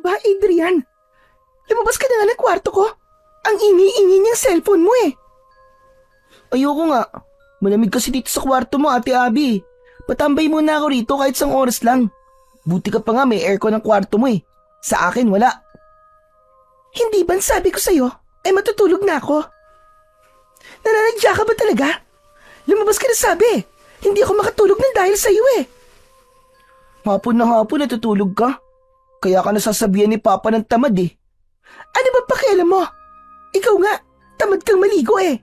ba, Adrian? Lumabas ka na nga ng kwarto ko. Ang ingay-ingay niyang cellphone mo eh. Ayoko nga. Malamig kasi dito sa kwarto mo, Ate Abby. Patambay muna ako rito kahit isang oras lang. Buti ka pa nga may aircon ng kwarto mo eh. Sa akin wala. Hindi ba sabi ko sa'yo ay matutulog na ako? Nananadya ka ba talaga? Lumabas ka na sabi. Hindi ako makatulog ng dahil sa'yo eh. Hapon na hapon natutulog ka. Kaya ka nasasabihan ni Papa ng tamad eh. Ano ba pakialam mo? Ikaw nga, tamad kang maligo eh.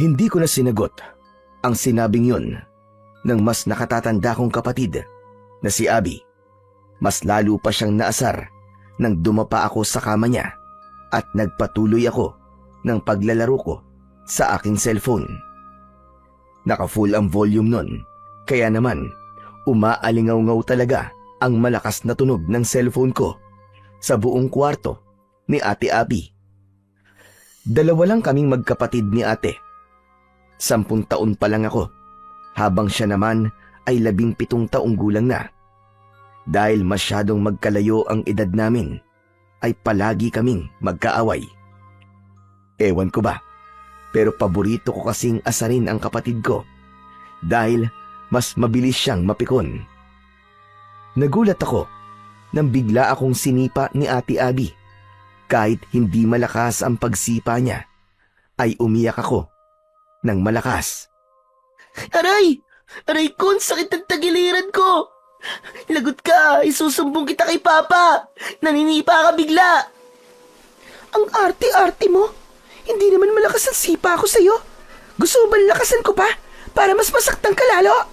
Hindi ko na sinagot ang sinabing yun ng mas nakatatanda kong kapatid na si Abby. Mas lalo pa siyang naasar nang dumapa ako sa kama niya at nagpatuloy ako ng paglalaro ko sa aking cellphone. Naka-full ang volume nun, kaya naman umaalingaw-ngaw talaga ang malakas na tunog ng cellphone ko sa buong kwarto ni Ate Abby. Dalawa lang kaming magkapatid ni ate. 10 taon pa lang ako, habang siya naman ay 17 taong gulang na. Dahil masyadong magkalayo ang edad namin, ay palagi kaming magkaaway. Ewan ko ba, pero paborito ko kasing asarin ang kapatid ko dahil mas mabilis siyang mapikon. Nagulat ako nang bigla akong sinipa ni Ate Abby. Kahit hindi malakas ang pagsipa niya, ay umiyak ako ng malakas. Aray! Aray ko, ang sakit ng tagiliran ko! Lagot ka, isusumbong kita kay Papa! Naninipa ka bigla! Ang arte-arte mo! Hindi naman malakas ang sipa ko sa'yo! Gusto mo ba lakasan ko pa? Para mas masaktan ka lalo?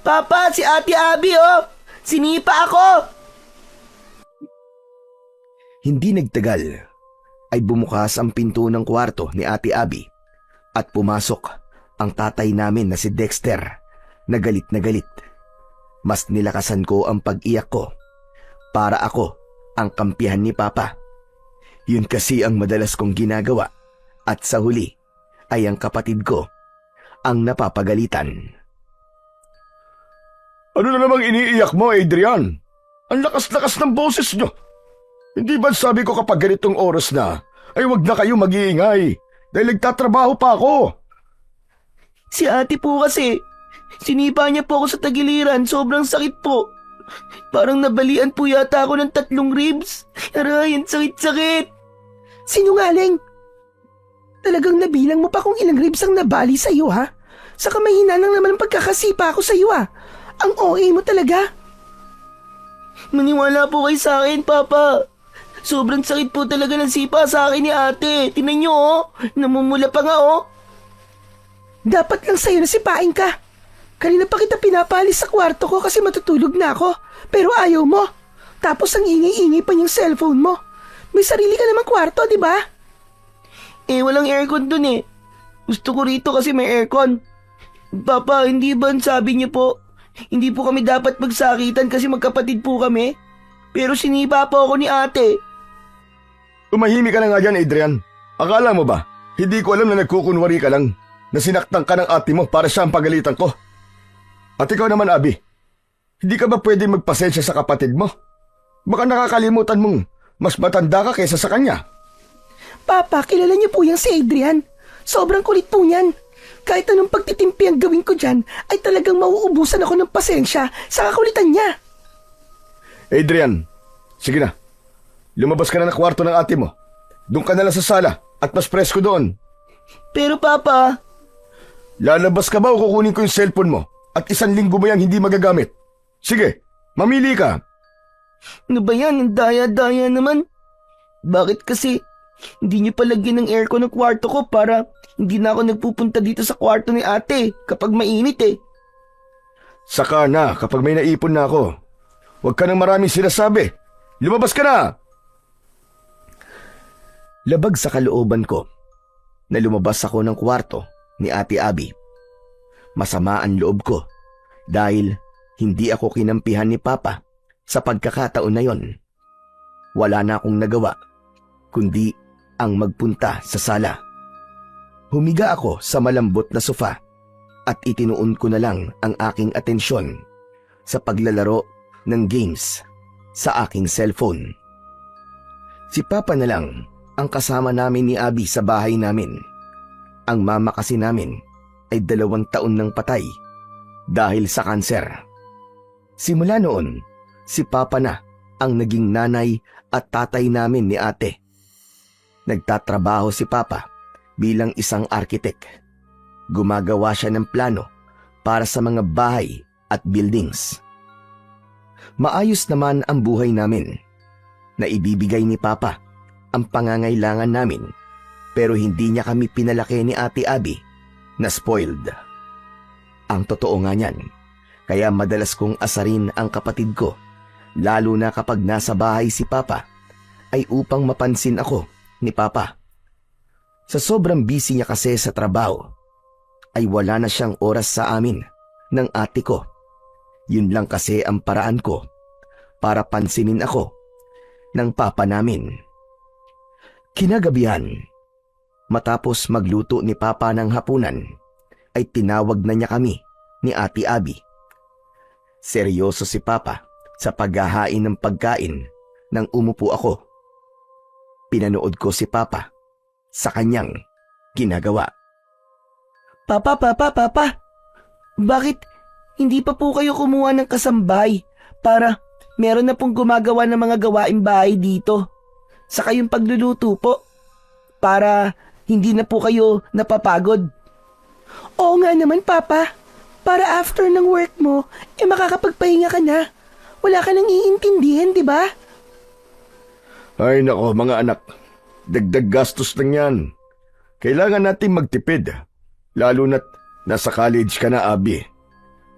Papa, si Ate Abby oh! Sinipa ako! Hindi nagtagal ay bumukas ang pinto ng kwarto ni Ate Abby at pumasok ang tatay namin na si Dexter na galit na galit. Mas nilakasan ko ang pag-iyak ko para ako ang kampihan ni Papa. Yun kasi ang madalas kong ginagawa at sa huli ay ang kapatid ko ang napapagalitan. Ano na namang iniiyak mo, Adrian? Ang lakas-lakas ng boses nyo. Hindi ba sabi ko kapag ganitong oras na, ay wag na kayo mag-iingay dahil nagtatrabaho pa ako? Si ate po kasi, sinipa niya po ako sa tagiliran, sobrang sakit po. Parang nabalian po yata ako ng 3 ribs. Aray, ang sakit-sakit. Sinungaling. Talagang nabilang mo pa kung ilang ribs ang nabali sa'yo ha? Saka may hinanang naman ang pagkakasipa ako sa'yo ha? Ang OA mo talaga. Maniwala po kayo sa akin, Papa. Sobrang sakit po talaga ng sipa sa akin ni ate. Tingnan niyo oh, namumula pa nga oh. Dapat lang sa'yo na sipain ka. Kanina pa kita pinapalis sa kwarto ko kasi matutulog na ako. Pero ayaw mo. Tapos ang ingay-ingay pa yung cellphone mo. May sarili ka namang kwarto, di ba? Eh, walang aircon dun eh. Gusto ko rito kasi may aircon. Papa, hindi ba sabi niyo po, hindi po kami dapat magsakitan kasi magkapatid po kami? Pero sinipa po ako ni ate. Tumahimik ka na nga dyan, Adrian. Akala mo ba, hindi ko alam na nagkukunwari ka lang, na sinaktan ka ng ate mo para siya ang pagalitan ko? At ikaw naman, Abby, hindi ka ba pwede magpasensya sa kapatid mo? Baka nakakalimutan mong mas matanda ka kaysa sa kanya. Papa, kilala niyo po yung si Adrian. Sobrang kulit po niyan. Kahit anong pagtitimpi ang gawin ko dyan, ay talagang mauubusan ako ng pasensya sa kakulitan niya. Adrian, sige na. Lumabas ka na ng kwarto ng ate mo. Doon ka na lang sa sala at mas presko doon. Pero Papa... Lalabas ka ba o kukunin ko yung cellphone mo at 1 linggo mo yang hindi magagamit? Sige, mamili ka. Ano ba yan? Ang daya-daya naman. Bakit kasi hindi niyo palagyan ng aircon ng kwarto ko para hindi na ako nagpupunta dito sa kwarto ni ate kapag mainit eh. Saka na kapag may naipon na ako. Huwag ka nang maraming sinasabi. Lumabas ka na! Labag sa kalooban ko na lumabas ako ng kwarto ni Ate Abby. Masama ang loob ko dahil hindi ako kinampihan ni Papa sa pagkakataon na yon. Wala na akong nagawa kundi ang magpunta sa sala. Humiga ako sa malambot na sofa at itinuon ko na lang ang aking atensyon sa paglalaro ng games sa aking cellphone. Si Papa na lang ang kasama namin ni Abby sa bahay namin. Ang mama kasi namin ay 2 taon nang patay dahil sa kanser. Simula noon, si Papa na ang naging nanay at tatay namin ni ate. Nagtatrabaho si Papa bilang isang arkitek. Gumagawa siya ng plano para sa mga bahay at buildings. Maayos naman ang buhay namin. Naibibigay ni Papa ang pangangailangan namin, pero hindi niya kami pinalaki ni Ate Abby na spoiled. Ang totoo nga niyan, kaya madalas kong asarin ang kapatid ko, lalo na kapag nasa bahay si Papa, ay upang mapansin ako ni Papa. Sa sobrang busy niya kasi sa trabaho, ay wala na siyang oras sa amin ng ate ko. Yun lang kasi ang paraan ko para pansinin ako ng Papa namin. Kinagabihan, matapos magluto ni Papa ng hapunan, ay tinawag na niya kami ni Ate Abby. Seryoso si Papa sa paghahain ng pagkain nang umupo ako. Pinanood ko si Papa sa kanyang ginagawa. Papa, bakit hindi pa po kayo kumuha ng kasambay para meron na pong gumagawa ng mga gawaing bahay dito? Saka yung pagluluto po, para hindi na po kayo napapagod. Oo nga naman, Papa. Para after ng work mo, makakapagpahinga ka na. Wala ka nang iintindihan, di ba? Ay nako mga anak, dagdag gastos lang yan. Kailangan natin magtipid, lalo na't nasa college ka na, Abby.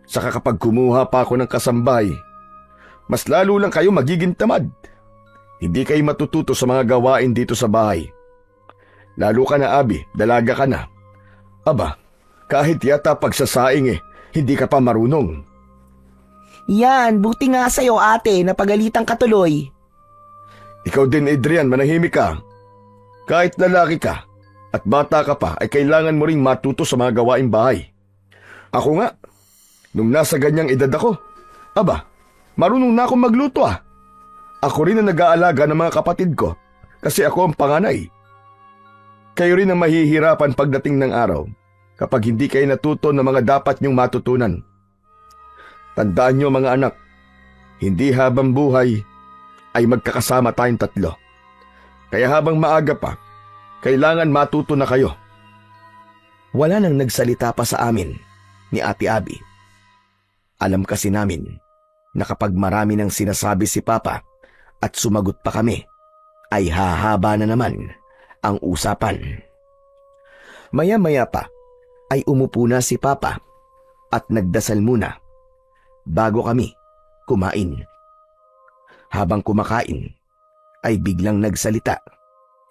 Saka kapag kumuha pa ako ng kasambay, mas lalo lang kayo magiging tamad. Hindi kayo matututo sa mga gawain dito sa bahay. Lalo ka na, Abby, dalaga ka na. Aba, kahit yata pagsasaing hindi ka pa marunong. Yan, buti nga sa'yo ate, napagalitan ka tuloy. Ikaw din, Adrian, manahimik ka. Kahit lalaki ka at bata ka pa, ay kailangan mo ring matuto sa mga gawaing bahay. Ako nga, nung nasa ganyang edad ako, aba, marunong na akong magluto ah. Ako rin ang nag-aalaga ng mga kapatid ko kasi ako ang panganay. Kayo rin ang mahihirapan pagdating ng araw kapag hindi kayo natuto ng mga dapat niyong matutunan. Tandaan niyo mga anak, hindi habang buhay ay magkakasama tayong 3. Kaya habang maaga pa, kailangan matuto na kayo. Wala nang nagsalita pa sa amin ni Ate Abby. Alam kasi namin na kapag marami nang sinasabi si Papa at sumagot pa kami, ay hahaba na naman ang usapan. Maya-maya pa ay umupo na si Papa at nagdasal muna bago kami kumain. Habang kumakain ay biglang nagsalita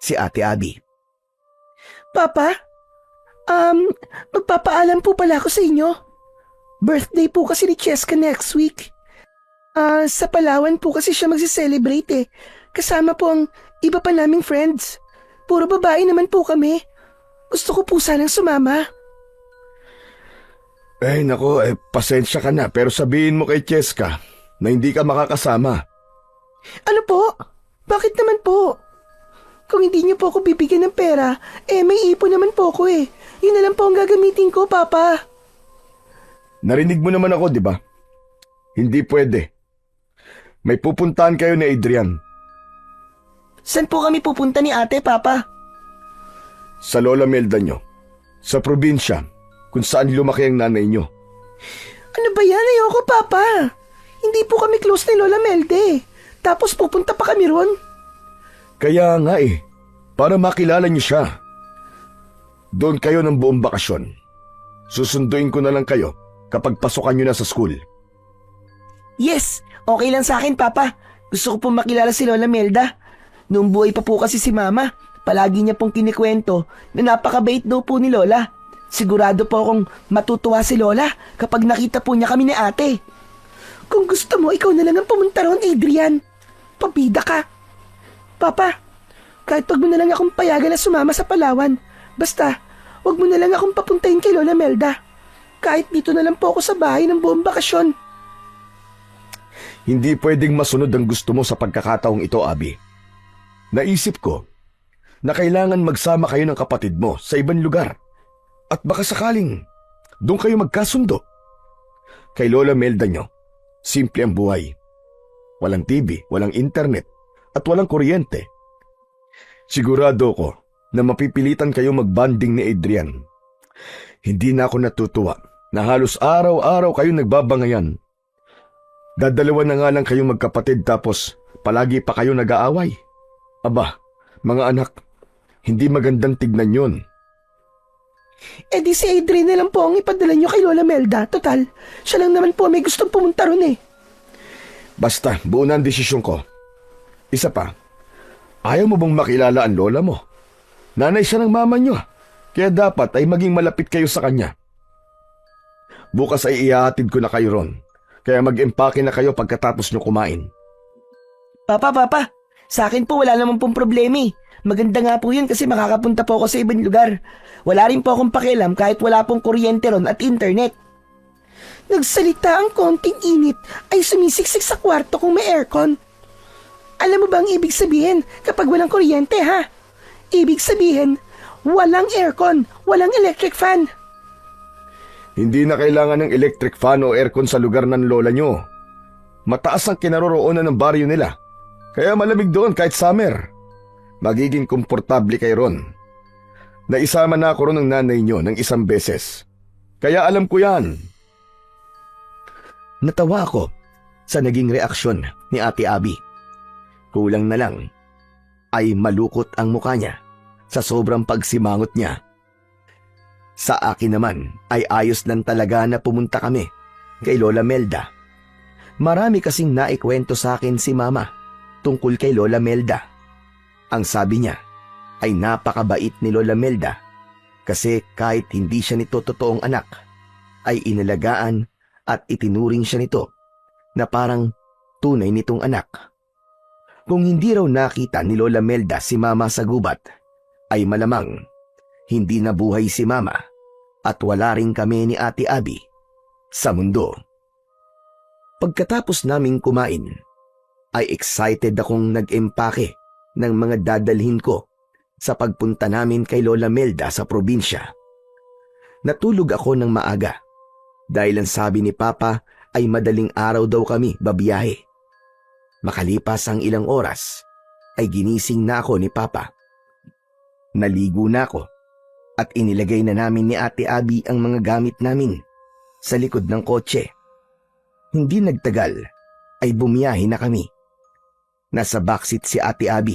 si Ate Abby. Papa, magpapaalam po pala ako sa inyo. Birthday po kasi ni Cheska next week. Sa Palawan po kasi siya magsi-celebrate Kasama po ang iba pa naming friends. Puro babae naman po kami. Gusto ko po sanang sumama. Nako, pasensya ka na pero sabihin mo kay Cheska na hindi ka makakasama. Ano po? Bakit naman po? Kung hindi niyo po ako bibigyan ng pera, may ipon naman po ako Yun na lang po ang gagamitin ko, Papa. Narinig mo naman ako, di ba? Hindi pwede. May pupuntahan kayo ni Adrian. Saan po kami pupunta ni ate, Papa? Sa Lola Melda nyo. Sa probinsya, kung saan lumaki ang nanay nyo. Ano ba yan? Ayoko, Papa. Hindi po kami close ni Lola Melde. Tapos pupunta pa kami ron. Kaya nga para makilala nyo siya. Doon kayo ng buong bakasyon. Susunduin ko na lang kayo kapag pasukan nyo na sa school. Yes, okay lang sa akin, Papa. Gusto ko pong makilala si Lola Melda. Noong buhay pa po kasi si Mama, palagi niya pong kinikwento na napakabait daw po ni Lola. Sigurado po akong matutuwa si Lola kapag nakita po niya kami ni ate. Kung gusto mo, ikaw na lang ang pumunta ron, Adrian. Pabida ka. Papa, kahit wag mo na lang akong payagan na sumama sa Palawan. Basta, wag mo na lang akong papuntahin kay Lola Melda. Kahit dito na lang po ako sa bahay ng buong bakasyon. Hindi pwedeng masunod ang gusto mo sa pagkakataong ito, Abby. Naisip ko na kailangan magsama kayo ng kapatid mo sa ibang lugar at baka sakaling doon kayo magkasundo. Kay Lola Melda nyo, simple ang buhay. Walang TV, walang internet, at walang kuryente. Sigurado ko na mapipilitan kayo magbanding ni Adrian. Hindi na ako natutuwa na halos araw-araw kayo nagbabangayan. Dadalawa na nga lang kayong magkapatid tapos palagi pa kayo nag-aaway. Aba, mga anak, hindi magandang tignan yun. Eh di si Adrian na lang po ang ipadala nyo kay Lola Melda. Total, siya lang naman po may gustong pumunta ron eh. Basta, buo na ang desisyon ko. Isa pa, ayaw mo bang makilala ang lola mo? Nanay siya ng mama nyo, kaya dapat ay maging malapit kayo sa kanya. Bukas ay ihahatid ko na kayo ron, kaya mag-empake na kayo pagkatapos nyo kumain. Papa, sa akin po wala naman pong problema eh. Maganda nga po yun kasi makakapunta po ako sa ibang lugar. Wala rin po akong pakialam kahit wala pong kuryente ron at internet. Nagsalita ang konting init ay sumisiksik sa kwarto kung may aircon. Alam mo ba ang ibig sabihin kapag walang kuryente ha? Ibig sabihin, walang aircon, walang electric fan. Hindi na kailangan ng electric fan o aircon sa lugar ng lola nyo. Mataas ang kinaroroonan ng baryo nila, kaya malamig doon kahit summer. Magiging komportable kayo ron. Naisama na ako ron ng nanay nyo ng isang beses. Kaya alam ko yan. Natawa ako sa naging reaksyon ni Ate Abby. Kulang na lang ay malukot ang mukha niya sa sobrang pagsimangot niya. Sa akin naman ay ayos lang talaga na pumunta kami kay Lola Melda. Marami kasing naikwento sa akin si Mama tungkol kay Lola Melda. Ang sabi niya ay napakabait ni Lola Melda kasi kahit hindi siya nito totoong anak, ay inalagaan at itinuring siya nito na parang tunay nitong anak. Kung hindi raw nakita ni Lola Melda si Mama sa gubat, ay malamang hindi nabuhay si Mama at wala rin kami ni Ate Abby sa mundo. Pagkatapos naming kumain, ay excited akong nag-empake ng mga dadalhin ko sa pagpunta namin kay Lola Melda sa probinsya. Natulog ako ng maaga dahil ang sabi ni Papa ay madaling araw daw kami babiyahe. Makalipas ang ilang oras ay ginising na ako ni Papa. Naligo na ako at inilagay na namin ni Ate Abby ang mga gamit namin sa likod ng kotse. Hindi nagtagal ay bumiyahe na kami. Nasa backseat si Ate Abby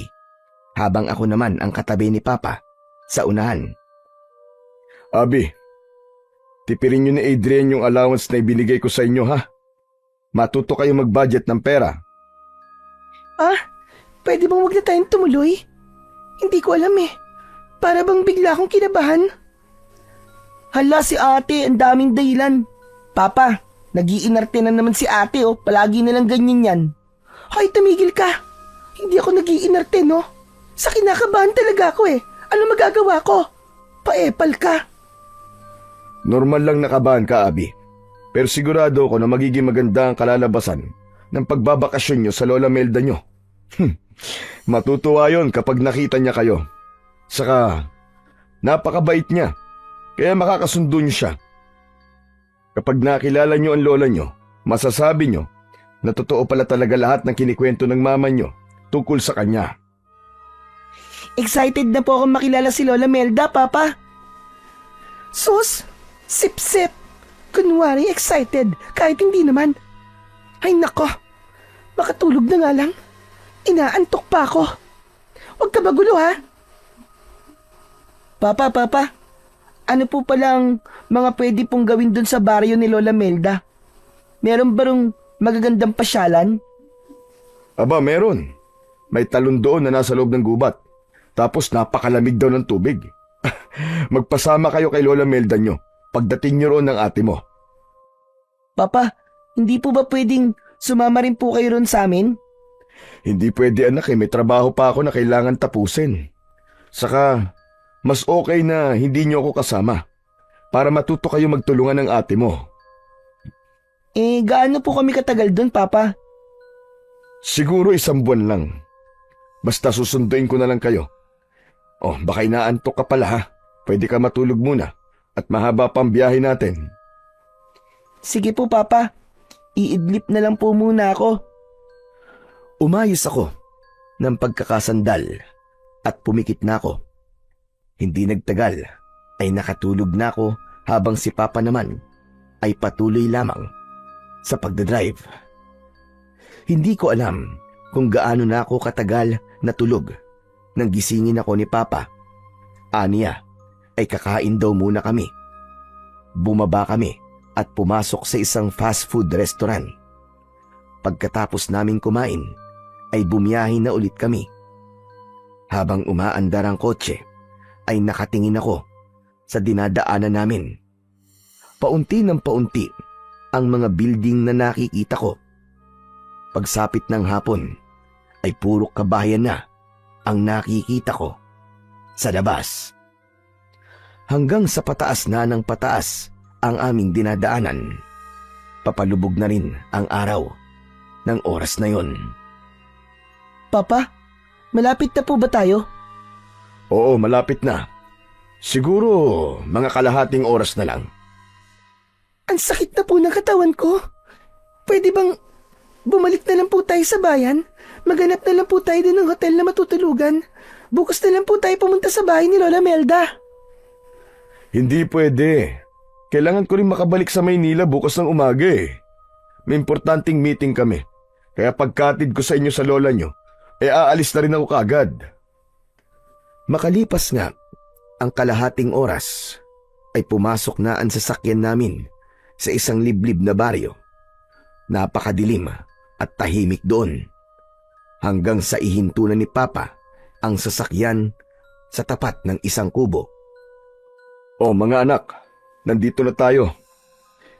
habang ako naman ang katabi ni Papa sa unahan. Abby, tipirin nyo ni Adrian yung allowance na ibinigay ko sa inyo ha. Matuto kayo mag-budget ng pera. Pwede bang wag na tayong tumuloy? Hindi ko alam eh. Para bang bigla akong kinabahan. Hala si ate, ang daming dahilan. Papa, nag-iinarte na naman si ate oh. Palagi nalang ganyan yan. Hoy, tumigil ka. Hindi ako nag-iinarte no. Sa kinakabahan talaga ako eh. Ano magagawa ko? Paepal ka. Normal lang nakabahan ka, Abby. Pero sigurado ko na magiging maganda ang kalalabasan ng pagbabakasyon nyo sa Lola Melda nyo. Matutuwa yon kapag nakita niya kayo. Saka, napakabait niya, kaya makakasundo niyo siya. Kapag nakilala niyo ang lola niyo, masasabi niyo na totoo pala talaga lahat ng kinikwento ng mama niyo tungkol sa kanya. Excited na po akong makilala si Lola Melda, Papa. Sus, sip-sip. Kunwari excited, kahit hindi naman. Ay nako, makatulog na nga lang. Inaantok pa ako. Huwag ka magulo ha. Papa, ano po palang mga pwede pong gawin dun sa baryo ni Lola Melda? Meron ba rong magagandang pasyalan? Aba, meron. May talon doon na nasa loob ng gubat. Tapos napakalamig daw ng tubig. Magpasama kayo kay Lola Melda nyo pagdating nyo roon ng ate mo. Papa, hindi po ba pwedeng sumama rin po kayo ron sa amin? Hindi pwede anak may trabaho pa ako na kailangan tapusin. Saka, mas okay na hindi nyo ako kasama para matuto kayo magtulungan ng ate mo. Gaano po kami katagal doon, Papa? Siguro 1 buwan lang. Basta susunduin ko na lang kayo. Oh, baka inaantok ka pala ha. Pwede ka matulog muna at mahaba pang biyahe natin. Sige po, Papa. Iidlip na lang po muna ako. Umayos ako ng pagkakasandal at pumikit na ako. Hindi nagtagal ay nakatulog na ako habang si Papa naman ay patuloy lamang sa pagdadrive. Hindi ko alam kung gaano na ako katagal natulog nang gisingin ako ni Papa. Aniya ay kakain daw muna kami. Bumaba kami at pumasok sa isang fast food restaurant. Pagkatapos naming kumain ay bumiyahe na ulit kami. Habang umaandar ang kotse ay nakatingin ako sa dinadaanan namin. Paunti ng paunti ang mga building na nakikita ko. Pagsapit ng hapon ay puro kabahayan na ang nakikita ko sa labas. Hanggang sa pataas na ng pataas ang aming dinadaanan. Papalubog na rin ang araw ng oras na yon. Papa, malapit na po ba tayo? Oo, malapit na. Siguro mga kalahating oras na lang. Ang sakit na po ng katawan ko. Pwede bang bumalik na lang po tayo sa bayan? Maghanap na lang po tayo din ng hotel na matutulugan. Bukas na lang po tayo pumunta sa bahay ni Lola Melda. Hindi pwede. Kailangan ko rin makabalik sa Maynila bukas ng umaga eh. May importanteng meeting kami. Kaya pagkatid ko sa inyo sa lola nyo, aalis na rin ako kaagad. Makalipas nga ang kalahating oras ay pumasok na ang sasakyan namin sa isang liblib na baryo. Napakadilim at tahimik doon. Hanggang sa ihinto na ni Papa ang sasakyan sa tapat ng isang kubo. Oh mga anak, nandito na tayo.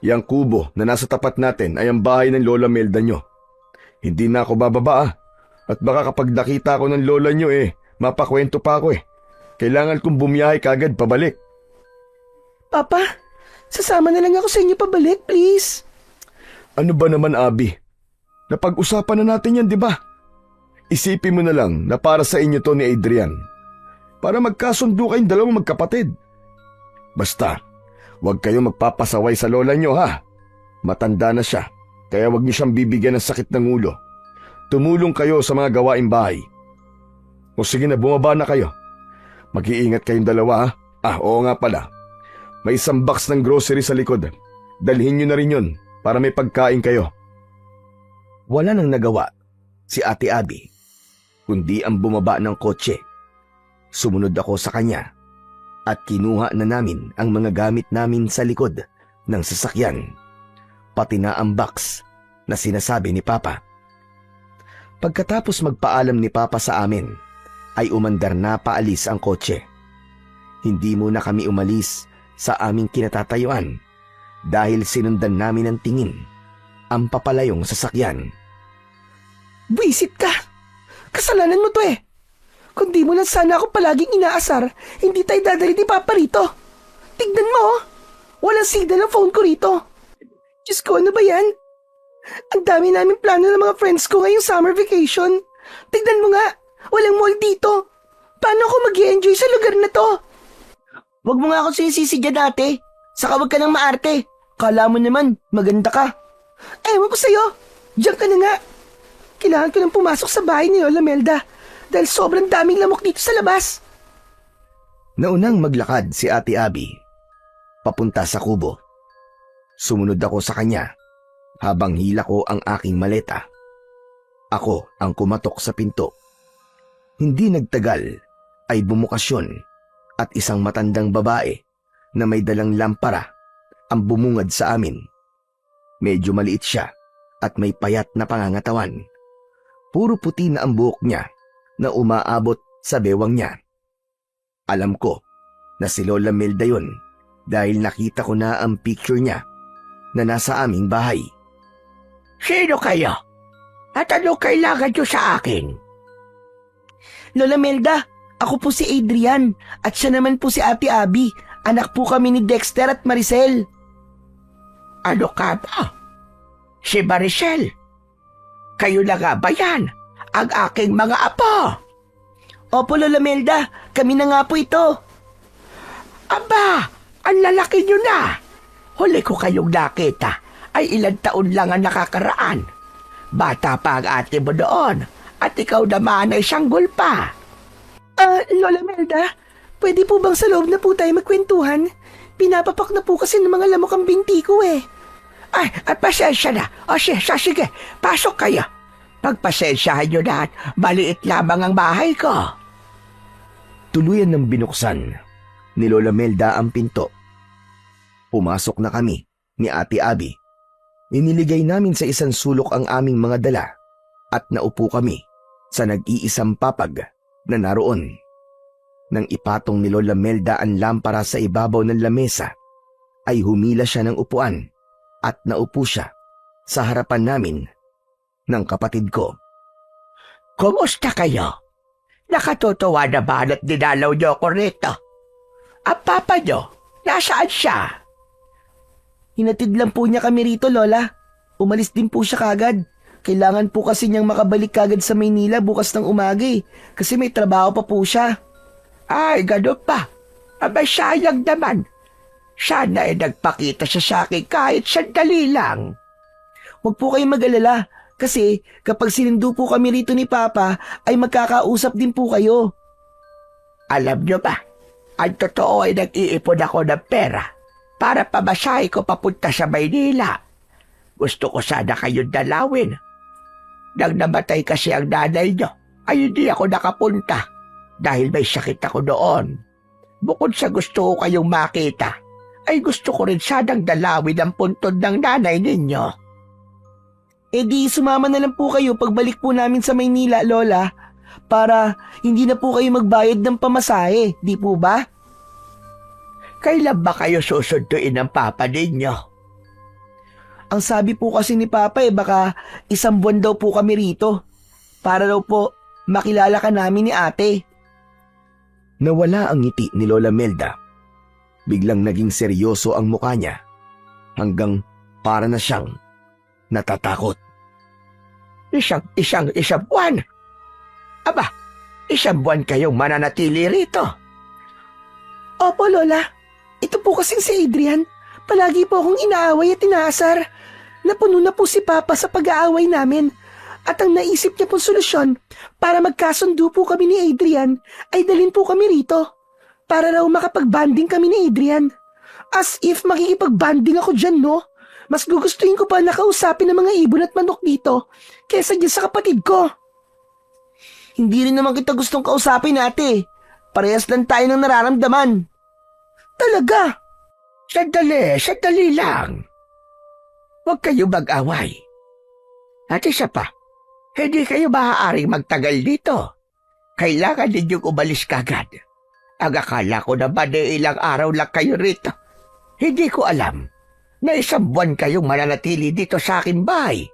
Yang kubo na nasa tapat natin ay ang bahay ng Lola Melda nyo. Hindi na ako bababa At baka kapag nakita ko ng lola nyo mapakwento pa ako Kailangan kong bumiyahe kagad pabalik. Papa, sasama na lang ako sa inyo pabalik, please. Ano ba naman, Abby? Napag-usapan na natin yan, di ba? Isipin mo na lang na para sa inyo to ni Adrian. Para magkasundo kayong dalawang magkapatid. Basta, huwag kayo magpapasaway sa lola nyo ha. Matanda na siya, kaya huwag niyo siyang bibigyan ng sakit ng ulo. Tumulong kayo sa mga gawaing bahay. O sige na, bumaba na kayo. Mag-iingat kayong dalawa ha. Oo nga pala. May isang box ng grocery sa likod. Dalhin nyo na rin yun para may pagkain kayo. Wala nang nagawa si Ate Abby, kundi ang bumaba ng kotse. Sumunod ako sa kanya at kinuha na namin ang mga gamit namin sa likod ng sasakyan, pati na ang box na sinasabi ni Papa. Pagkatapos magpaalam ni Papa sa amin, ay umandar na paalis ang kotse. Hindi muna kami umalis sa aming kinatatayuan dahil sinundan namin ng tingin ang papalayong sasakyan. Buisit ka! Kasalanan mo to Kung di mo lang sana ako palaging inaasar, hindi tayo dadali ni Papa rito. Tignan mo walang signal ang phone ko rito. Diyos ko, ano ba yan? Ang dami namin plano ng mga friends ko ngayong summer vacation. Tignan mo nga, walang mall dito. Paano ako mag-i-enjoy sa lugar na to? Huwag mo nga ako sinisisi dyan, ate. Saka huwag ka nang maarte. Kala mo naman, maganda ka. Ewan ko sa'yo. Diyan ka na nga. Kailangan ko nang pumasok sa bahay ni Lola Melda dahil sobrang daming lamok dito sa labas. Naunang maglakad si Ate Abby papunta sa kubo. Sumunod ako sa kanya habang hila ko ang aking maleta. Ako ang kumatok sa pinto. Hindi nagtagal ay bumukas yun at isang matandang babae na may dalang lampara ang bumungad sa amin. Medyo maliit siya at may payat na pangangatawan. Puro puti na ang buhok niya na umaabot sa bewang niya. Alam ko na si Lola Melda yun dahil nakita ko na ang picture niya na nasa aming bahay. Sino kayo? At ano kailangan nyo sa akin? Lola Melda, ako po si Adrian at siya naman po si Ate Abby. Anak po kami ni Dexter at Maricel. Ano ka ba? Si Maricel? Kayo na nga ba yan? Ang aking mga apo? Opo, Lola Melda. Kami na nga po ito. Aba, ang lalaki nyo na. Huli ko kayong nakita ay ilang taon lang ang nakakaraan. Bata pa ang ate mo doon at ikaw naman ay sanggol pa. Lola Melda, pwede po bang sa loob na po tayo magkwentuhan? Pinapapak na po kasi ng mga lamok ang binti ko eh. Ay, pasensya na. O sige, pasok kayo. Pagpasensyahan nyo na at maliit lamang ang bahay ko. Tuluyan ng binuksan ni Lola Melda ang pinto. Pumasok na kami ni Ate Abby. Iniligay namin sa isang sulok ang aming mga dala at naupo kami sa nag-iisang papag na naroon. Nang ipatong ni Lola Melda ang lampara sa ibabaw ng lamesa, ay humila siya ng upuan at naupo siya sa harapan namin ng kapatid ko. Kumusta kayo? Nakatutuwa na ba at dinalaw niyo ako rito? Ang papa niyo, nasaan siya? Hinatid lang po niya kami rito, Lola. Umalis din po siya kagad. Kailangan po kasi niyang makabalik kagad sa Maynila bukas ng umaga kasi may trabaho pa po siya. Ay, ganun pa. Abay, sayang naman. Sana ay nagpakita siya sa akin kahit sandali lang. Huwag po kayong mag-alala kasi kapag sinundo po kami rito ni Papa ay magkakausap din po kayo. Alam niyo ba, ang totoo ay nag-iipon ako ng pera para pamasahe ko papunta sa Maynila. Gusto ko sana kayong dalawin. Nang namatay kasi ang nanay niyo, ay hindi ako nakapunta dahil may sakit ako doon. Bukod sa gusto ko kayong makita, ay gusto ko rin sanang dalawin ang puntod ng nanay ninyo. E di sumama na lang po kayo pagbalik po namin sa Maynila, Lola, para hindi na po kayo magbayad ng pamasahe, di po ba? Kailan ba kayo susunduin ng papa ninyo? Ang sabi po kasi ni Papa baka 1 buwan daw po kami rito. Para daw po makilala ka namin ni ate. Nawala ang ngiti ni Lola Melda. Biglang naging seryoso ang mukha niya hanggang para na siyang natatakot. Isang buwan? Aba, 1 buwan kayong mananatili rito. Opo, Lola. Ito po kasing si Adrian. Palagi po akong inaaway at inaasar. Napuno na po si Papa sa pag-aaway namin. At ang naisip niya pong solusyon para magkasundo po kami ni Adrian ay dalhin po kami rito. Para raw makapag-banding kami ni Adrian. As if makikipag-banding ako dyan, no? Mas gugustuhin ko pa nakausapin ng mga ibon at manok dito kesa dyan sa kapatid ko. Hindi rin naman kita gustong kausapin, ate. Parehas lang tayo ng nararamdaman. Talaga? Sandali lang. Huwag kayo mag-away. At isa pa, hindi kayo maaaring magtagal dito. Kailangan ninyong umalis kagad. Ang akala ko naman ilang araw lang kayo rito. Hindi ko alam na 1 buwan kayong mananatili dito sa aking bahay.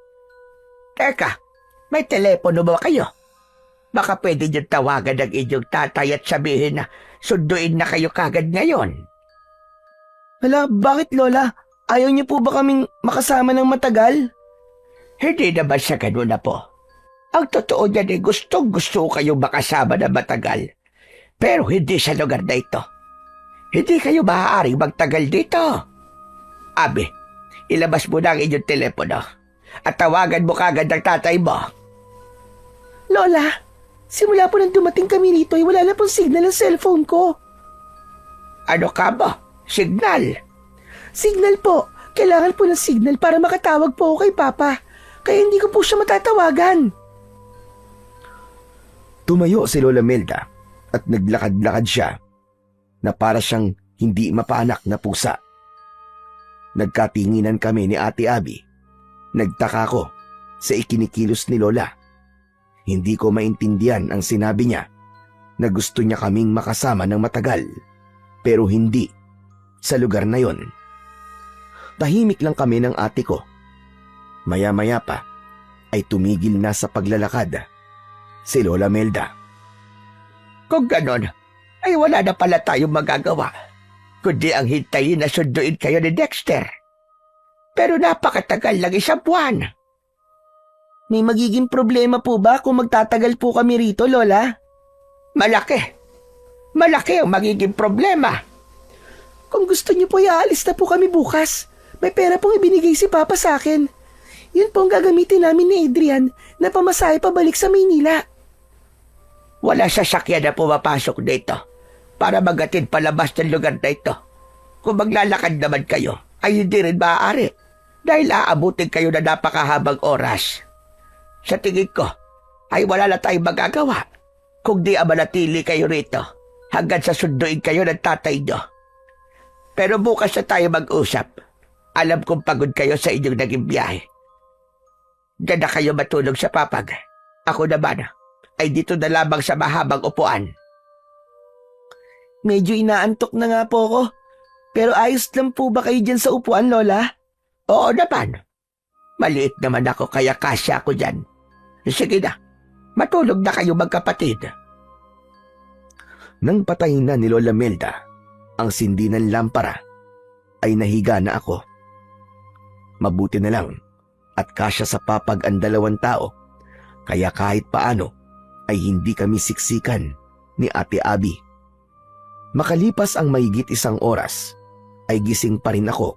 Teka, may telepono ba kayo? Baka pwede niyo tawagan ang inyong tatay at sabihin na sunduin na kayo kagad ngayon. Hala, bakit, Lola? Ayaw niyo po ba kaming makasama ng matagal? Hindi naman sa ganun na po. Ang totoo niyan gustong-gusto kayong makasama na matagal. Pero hindi sa lugar na ito. Hindi kayo maaaring magtagal dito. Abi, ilabas mo na ang inyong telepono at tawagan mo kagad ang tatay mo. Lola, simula po nang dumating kami rito ay wala na pong signal ang cellphone ko. Ano ka ba? Signal? Signal po. Kailangan po ng signal para makatawag po ako kay Papa. Kaya hindi ko po siya matatawagan. Tumayo si Lola Melda at naglakad-lakad siya na para siyang hindi mapaanak na pusa. Nagkatinginan kami ni Ate Abby. Nagtaka ko sa ikinikilos ni Lola. Hindi ko maintindihan ang sinabi niya na gusto niya kaming makasama ng matagal pero hindi sa lugar na yon. Tahimik lang kami ng ate ko. Maya-maya pa ay tumigil na sa paglalakad si Lola Melda. Kung ganon, ay wala na pala tayong magagawa, kundi ang hintayin na sunduin kayo ni Dexter. Pero napakatagal lang 1 buwan. May magiging problema po ba kung magtatagal po kami rito, Lola? Malaki. Malaki ang magiging problema. Kung gusto niyo po, iaalis na po kami bukas. May pera pong ibinigay si Papa sa akin. Yun po ang gagamitin namin ni Adrian na pamasahe pabalik sa Maynila. Wala sasakyan na pumapasok dito para magatid palabas ng lugar na ito. Kung maglalakad naman kayo, ay hindi rin maaari dahil aabutin kayo na napakahabang oras. Sa tingin ko, ay wala na tayong magagawa kung di manatili kayo rito hanggang sa sunduin kayo ng tatay nyo. Pero bukas na tayo mag-usap. Alam kong pagod kayo sa inyong naging biyahe. Diyan na kayo matulog sa papag. Ako naman ay dito na lamang sa mahabang upuan. Medyo inaantok na nga po ako. Pero ayos lang po ba kayo dyan sa upuan, Lola? Oo naman. Maliit naman ako kaya kasya ako dyan. Sige na, matulog na kayo magkapatid. Nang patayin na ni Lola Melda ang sindi ng lampara, ay nahiga na ako. Mabuti na lang at kasya sa papag ang 2 tao, kaya kahit paano ay hindi kami siksikan ni Ate Abby. Makalipas ang mahigit 1 oras, ay gising pa rin ako.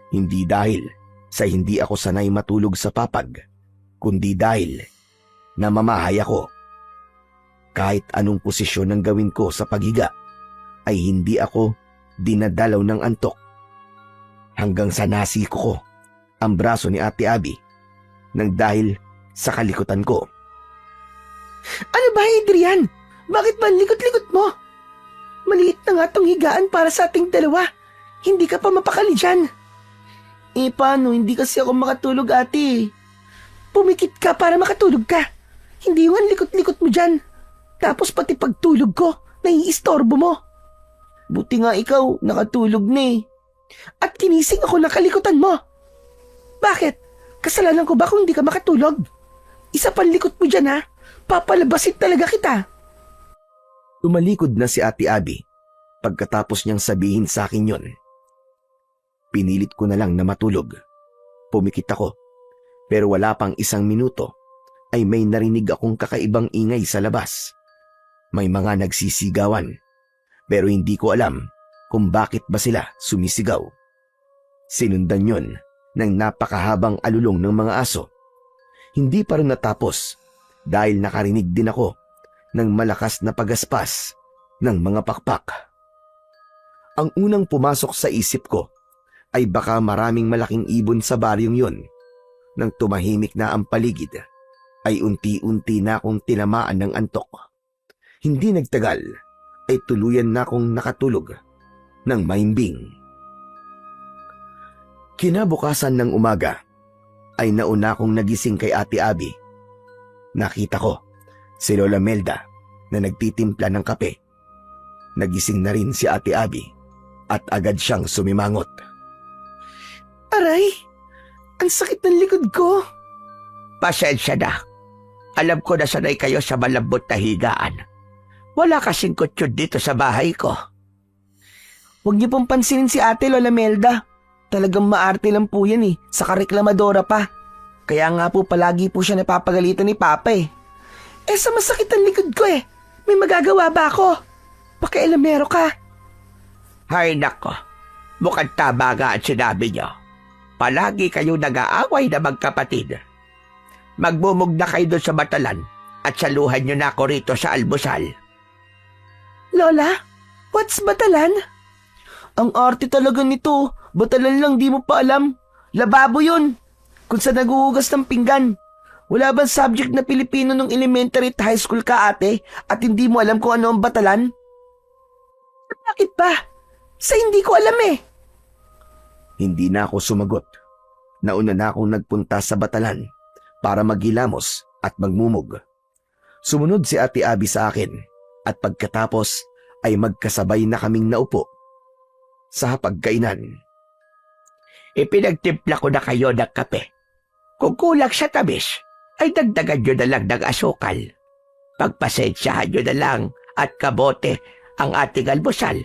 Hindi dahil sa hindi ako sanay matulog sa papag, kundi dahil namamahay ako. Kahit anong posisyon ang gawin ko sa paghiga, ay hindi ako dinadalaw ng antok. Hanggang sa nasiko ko ang braso ni Ate Abby nang dahil sa kalikutan ko. Ano ba, Adrian? Bakit ba likot-likot mo? Maliit na nga tong higaan para sa ating dalawa. Hindi ka pa mapakali dyan. Paano? Hindi kasi ako makatulog, ate. Pumikit ka para makatulog ka. Hindi yung likot-likot mo dyan. Tapos pati pagtulog ko, naiistorbo mo. Buti nga ikaw, nakatulog na eh. At kinising ako ng kalikutan mo. Bakit? Kasalanan ko ba kung hindi ka makatulog? Isa pang likot mo dyan ha. Papalabasin talaga kita. Tumalikod na si Ate Abby pagkatapos niyang sabihin sa akin yon. Pinilit ko na lang na matulog. Pumikit ako, pero wala pang 1 minuto ay may narinig akong kakaibang ingay sa labas. May mga nagsisigawan, pero hindi ko alam kung bakit ba sila sumisigaw. Sinundan yon ng napakahabang alulong ng mga aso. Hindi pa rin natapos dahil nakarinig din ako ng malakas na pagaspas ng mga pakpak. Ang unang pumasok sa isip ko ay baka maraming malaking ibon sa baryong yon. Nang tumahimik na ang paligid, ay unti-unti na akong tinamaan ng antok. Hindi nagtagal, ay tuluyan na akong nakatulog ng mahimbing. Kinabukasan ng umaga, ay nauna akong nagising kay Ate Abby. Nakita ko si Lola Melda na nagtitimpla ng kape. Nagising na rin si Ate Abby at agad siyang sumimangot. Aray, ang sakit ng likod ko. Pasensya na. Alam ko na sanay kayo sa malambot na higaan. Wala kasing kutsyon dito sa bahay ko. Huwag niyo pong pansinin si Ate Lola Melda. Talagang maarte lang po yan eh, saka reklamadora pa. Kaya nga po palagi po siya napapagalitan ni Papa eh. Sa masakit ang likod ko eh. May magagawa ba ako? Pakialamero ka. Hay nako, mukhang tama nga ang sinabi niyo. Palagi kayo nag-aaway na magkapatid. Magmumugna kayo doon sa batalan at saluhan niyo na ako rito sa almusal. Lola, what's batalan? Ang arte talaga nito. Batalan lang, di mo pa alam. Lababo yun. Kung saan naguhugas ng pinggan. Wala bang subject na Pilipino nung elementary at high school ka, ate? At hindi mo alam kung ano ang batalan? Bakit ba? Sa hindi ko alam eh. Hindi na ako sumagot. Nauna na akong nagpunta sa batalan para maghilamos at magmumog. Sumunod si Ate Abby sa akin at pagkatapos ay magkasabay na kaming naupo sa hapagkainan. Ipinagtimpla ko na kayo ng kape. Kung kulang sa tamis, ay dagdagan nyo na lang ng asukal. Pagpasensyahan nyo na lang at kabote ang ating almusal.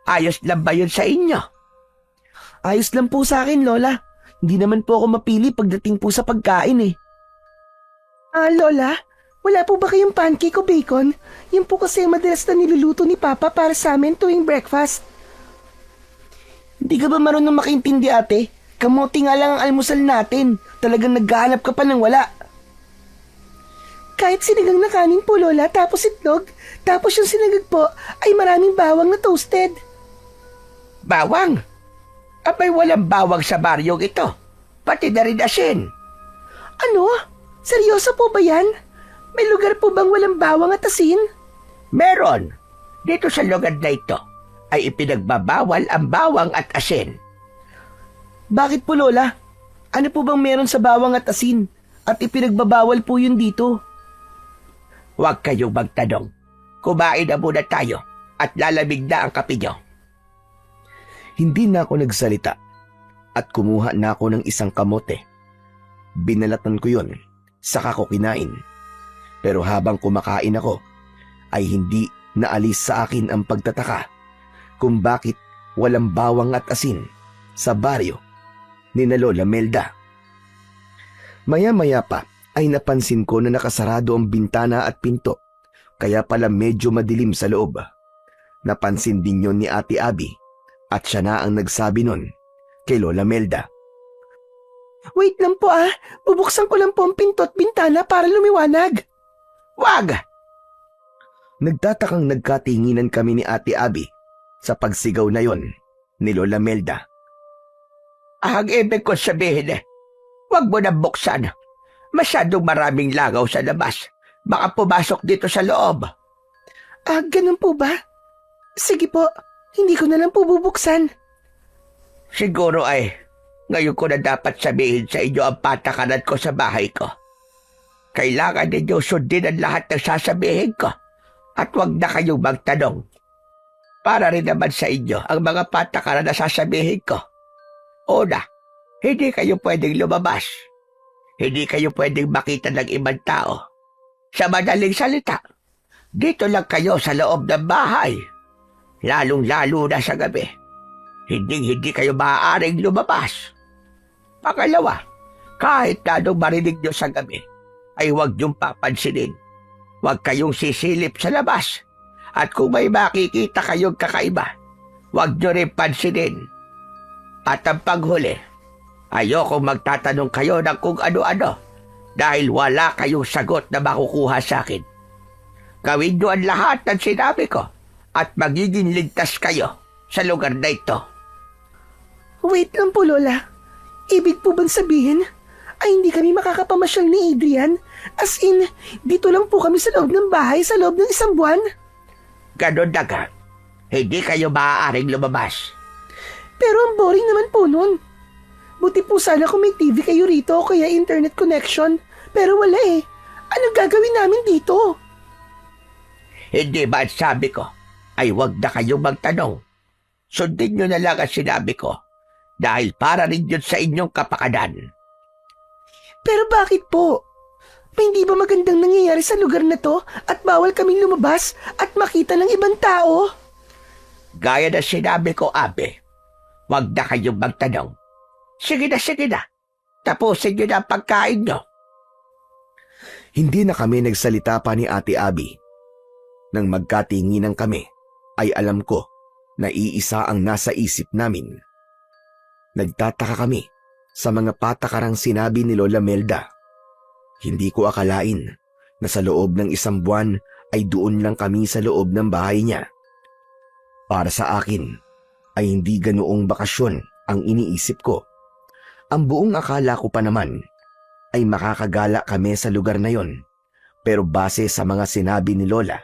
Ayos lang ba yun sa inyo? Ayos lang po sa akin, Lola. Hindi naman po ako mapili pagdating po sa pagkain eh. Lola, wala po ba kayong pancake o bacon? Yan po kasi ang madalas na niluluto ni Papa para sa amin tuwing breakfast. Hindi ka ba marunong makaintindi, ate? Kamote nga lang ang almusal natin. Talagang naghahanap ka pa ng wala. Kahit sinigang na kanin po, Lola, tapos itlog, tapos yung sinagag po ay maraming bawang na toasted. Bawang? Abay walang bawang sa baryong ito. Pati na rin asin. Ano? Seryoso po ba yan? May lugar po bang walang bawang at asin? Meron. Dito sa lugar na ito ay ipinagbabawal ang bawang at asin. Bakit po, Lola? Ano po bang meron sa bawang at asin? At ipinagbabawal po yun dito. Huwag kayong magtanong. Kumain na muna tayo at lalamig na ang kape nyo. Hindi na ako nagsalita at kumuha na ako ng isang kamote. Binalatan ko yon, saka ko kinain. Pero habang kumakain ako, ay hindi naalis sa akin ang pagtataka kung bakit walang bawang at asin sa baryo ni na Lola Melda. Maya-maya pa ay napansin ko na nakasarado ang bintana at pinto, kaya pala medyo madilim sa loob. Napansin din yon ni Ate Abby at siya na ang nagsabi nun kay Lola Melda. Wait lang po bubuksan ko lang po ang pinto at bintana para lumiwanag. Wag! Nagtatakang nagkatinginan kami ni Ate Abby sa pagsigaw na yon ni Lola Melda. Ang ibig ko sabihin wag mo na buksan. Masyadong maraming langaw sa labas. Baka pumasok dito sa loob. Ganun po ba? Sige po, hindi ko na lang po bubuksan. Siguro ngayon ko na dapat sabihin sa inyo ang patakaran ko sa bahay ko. Kailangan ninyo sundin ang lahat ng sasabihin ko at huwag na kayong magtanong. Para rin naman sa inyo ang mga patakaran na sasabihin ko. Una, hindi kayo pwedeng lumabas. Hindi kayo pwedeng makita ng ibang tao. Sa madaling salita, dito lang kayo sa loob ng bahay. Lalong-lalo na sa gabi. Hindi kayo maaaring lumabas. Pangalawa, kahit na anong marinig nyo sa gabi, ay huwag niyong papansinin. Huwag kayong sisilip sa labas. At kung may makikita kayong kakaiba, huwag nyo rin pansinin. At ang paghuli, ayokong magtatanong kayo ng kung ano-ano dahil wala kayong sagot na makukuha sa akin. Gawin nyo ang lahat ng sinabi ko at magiging ligtas kayo sa lugar na ito. Wait lang po, Lola. Ibig po bang sabihin ay hindi kami makakapamasyal ni Adrian? As in, dito lang po kami sa loob ng bahay sa loob ng 1 buwan? Ganon na nga. Hindi kayo maaaring lumabas. Pero ang boring naman po nun. Buti po sana kung may TV kayo rito o kaya internet connection. Pero wala Anong gagawin namin dito? Hindi ba sabi ko ay huwag na kayong magtanong. Sundin nyo na lang ang sinabi ko dahil para rin yun sa inyong kapakanan. Pero bakit po? May hindi ba magandang nangyayari sa lugar na to at bawal kaming lumabas at makita ng ibang tao? Gaya na sinabi ko, Abe, huwag na kayong magtanong. Sige na. Tapusin nyo na ang pagkain nyo. Hindi na kami nagsalita pa ni Ate Abby. Nang magkatinginan kami, ay alam ko na iisa ang nasa isip namin. Nagtataka kami sa mga patakarang sinabi ni Lola Melda. Hindi ko akalain na sa loob ng 1 buwan ay doon lang kami sa loob ng bahay niya. Para sa akin ay hindi ganoong bakasyon ang iniisip ko. Ang buong akala ko pa naman ay makakagala kami sa lugar na yon. Pero base sa mga sinabi ni Lola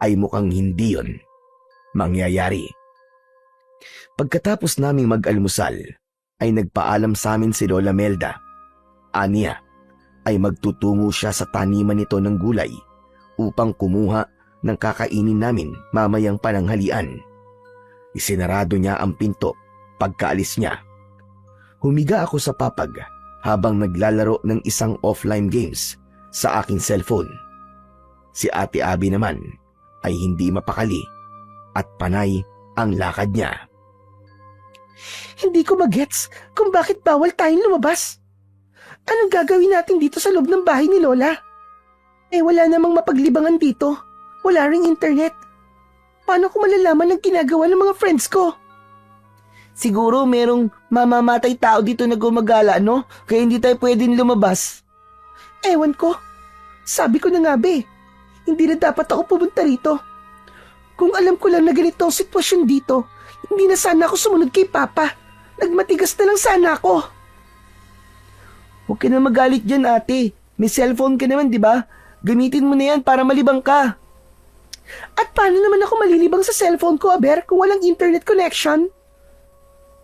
ay mukhang hindi yon mangyayari. Pagkatapos naming mag-almusal ay nagpaalam sa amin si Lola Melda. Aniya ay magtutungo siya sa taniman nito ng gulay upang kumuha ng kakainin namin mamayang pananghalian. Isinarado niya ang pinto pagkaalis niya. Humiga ako sa papag habang naglalaro ng isang offline games sa aking cellphone. Si Ate Abby naman ay hindi mapakali at panay ang lakad niya. Hindi ko magets kung bakit bawal tayong lumabas. Anong gagawin natin dito sa loob ng bahay ni Lola? Wala namang mapaglibangan dito. Wala ring internet. Paano ko malalaman ang ginagawa ng mga friends ko? Siguro merong mamamatay tao dito na gumagala, no? Kaya hindi tayo pwedeng lumabas. Ewan ko. Sabi ko na nga, be. Hindi na dapat ako pumunta rito. Kung alam ko lang na ganito ang sitwasyon dito, hindi na sana ako sumunod kay Papa. Nagmatigas na lang sana ako. Huwag ka na magalit dyan, ate. May cellphone ka naman, di ba? Gamitin mo na yan para malibang ka. At paano naman ako malilibang sa cellphone ko, Aber, kung walang internet connection?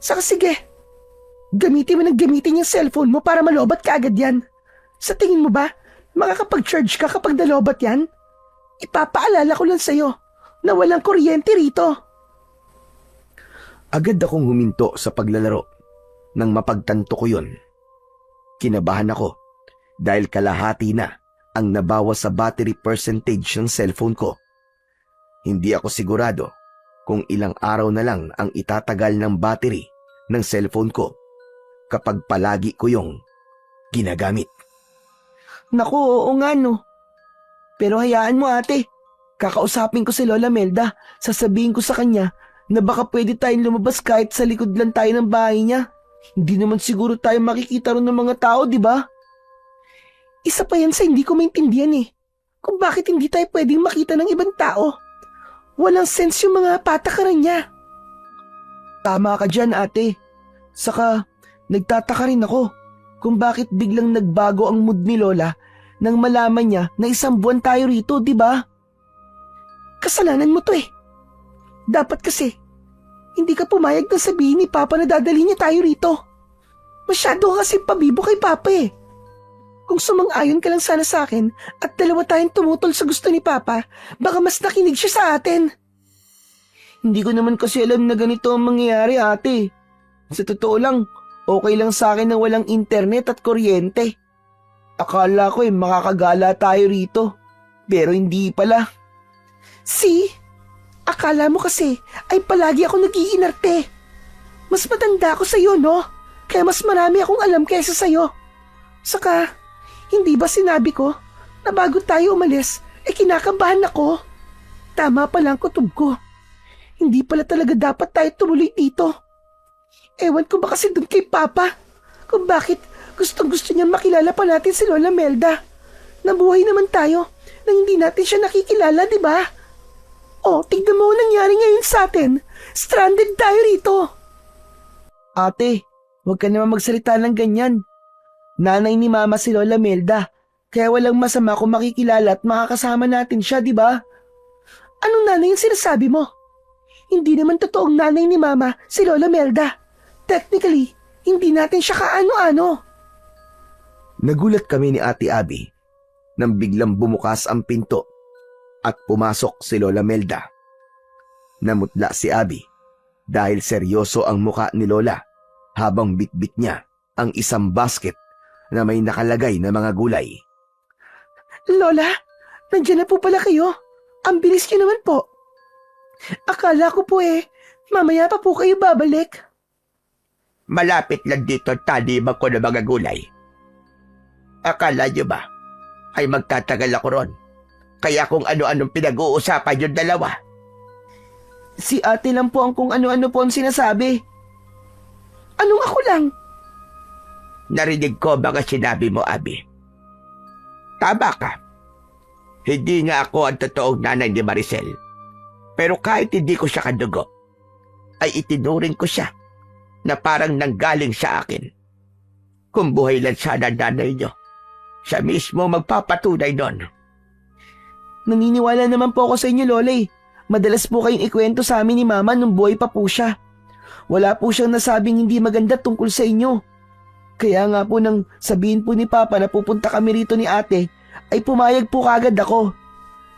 Saka sige, gamitin mo ng gamitin yung cellphone mo para malobat ka agad yan. Sa tingin mo ba, makakapag-charge ka kapag nalobat yan? Ipapaalala ko lang sa'yo na walang kuryente rito. Agad akong huminto sa paglalaro nang mapagtanto ko yun. Kinabahan ako dahil kalahati na ang nabawas sa battery percentage ng cellphone ko. Hindi ako sigurado kung ilang araw na lang ang itatagal ng battery ng cellphone ko kapag palagi ko yung ginagamit. Naku, oo nga no. Pero hayaan mo ate, kakausapin ko si Lola Melda, sasabihin ko sa kanya na baka pwede tayong lumabas kahit sa likod lang tayo ng bahay niya. Hindi naman siguro tayo makikita ron ng mga tao, di ba? Isa pa yan sa hindi ko maintindihan eh. Kung bakit hindi tayo pwedeng makita ng ibang tao. Walang sense yung mga patakaran niya. Tama ka dyan, ate. Saka, nagtataka rin ako kung bakit biglang nagbago ang mood ni Lola nang malaman niya na 1 buwan tayo rito, di ba? Kasalanan mo to eh. Dapat kasi, hindi ka pumayag na sabihin ni Papa na dadalhin niya tayo rito. Masyado ka kasi pabibo kay Papa eh. Kung sumang-ayon ka lang sana sa akin at dalawa tayong tumutol sa gusto ni Papa, baka mas nakinig siya sa atin. Hindi ko naman kasi alam na ganito ang mangyayari, ate. Sa totoo lang, okay lang sa akin na walang internet at kuryente. Akala ko makakagala tayo rito, pero hindi pala. See? Akala mo kasi ay palagi ako nag-iinarte. Mas matanda ako sa'yo, no? Kaya mas marami akong alam kaysa sa'yo. Saka, hindi ba sinabi ko na bago tayo umalis, kinakabahan ako? Tama pala ang kutob ko. Hindi pala talaga dapat tayo tumuloy dito. Ewan ko ba kasi dun kay Papa kung bakit gustong-gusto niya makilala pa natin si Lola Melda. Nabuhay naman tayo nang hindi natin siya nakikilala, di ba? Oh, tignan mo ang nangyari ngayon sa atin. Stranded tayo rito. Ate, huwag ka naman magsalita ng ganyan. Nanay ni Mama si Lola Melda, kaya walang masama kung makikilala at makakasama natin siya, di ba? Anong nanay yung sinasabi mo? Hindi naman totoong nanay ni Mama si Lola Melda. Technically, hindi natin siya kaano-ano. Nagulat kami ni Ate Abby nang biglang bumukas ang pinto at pumasok si Lola Melda. Namutla si Abby dahil seryoso ang muka ni Lola habang bitbit niya ang isang basket na may nakalagay na mga gulay. Lola, nandiyan na po pala kayo. Ang bilis niyo naman po. Akala ko po mamaya pa po kayo babalik. Malapit lang dito taniman ko ng mga gulay. Akala niyo ba ay magtatagal ako ron? Kaya kung ano-anong pinag-uusapan yung dalawa. Si ate lang po ang kung ano-ano po ang sinasabi. Anong ako lang? Narinig ko mga sinabi mo, Abby. Tama ka. Hindi nga ako ang totoong nanay ni Maricel. Pero kahit hindi ko siya kadugo, ay itinuring ko siya na parang nanggaling sa akin. Kung buhay lang sana nanay niyo, siya mismo magpapatunay nun. Naniniwala naman po ako sa inyo, Lola eh. Madalas po kayong ikwento sa amin ni Mama nung buhay pa po siya. Wala po siyang nasabing hindi maganda tungkol sa inyo. Kaya nga po nang sabihin po ni Papa na pupunta kami rito ni ate, ay pumayag po kagad ako.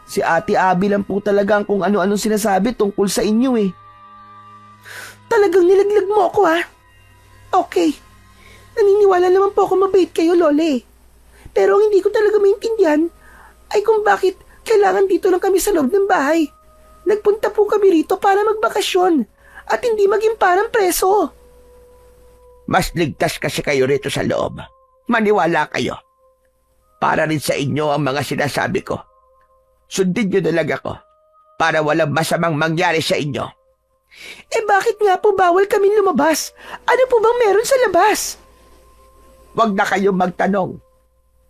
Si Ate Abby lang po talaga ang kung ano-anong sinasabi tungkol sa inyo eh. Talagang nilaglag mo ako ha? Okay. Naniniwala naman po ako mabait kayo, Lola eh. Pero ang hindi ko talaga maintindihan ay kung bakit kailangan dito lang kami sa loob ng bahay. Nagpunta po kami rito para magbakasyon at hindi maging parang preso. Mas ligtas kasi kayo rito sa loob. Maniwala kayo. Para rin sa inyo ang mga sinasabi ko. Sundin niyo na lang ako para walang masamang mangyari sa inyo. Eh bakit nga po bawal kami lumabas? Ano po bang meron sa labas? Huwag na kayong magtanong.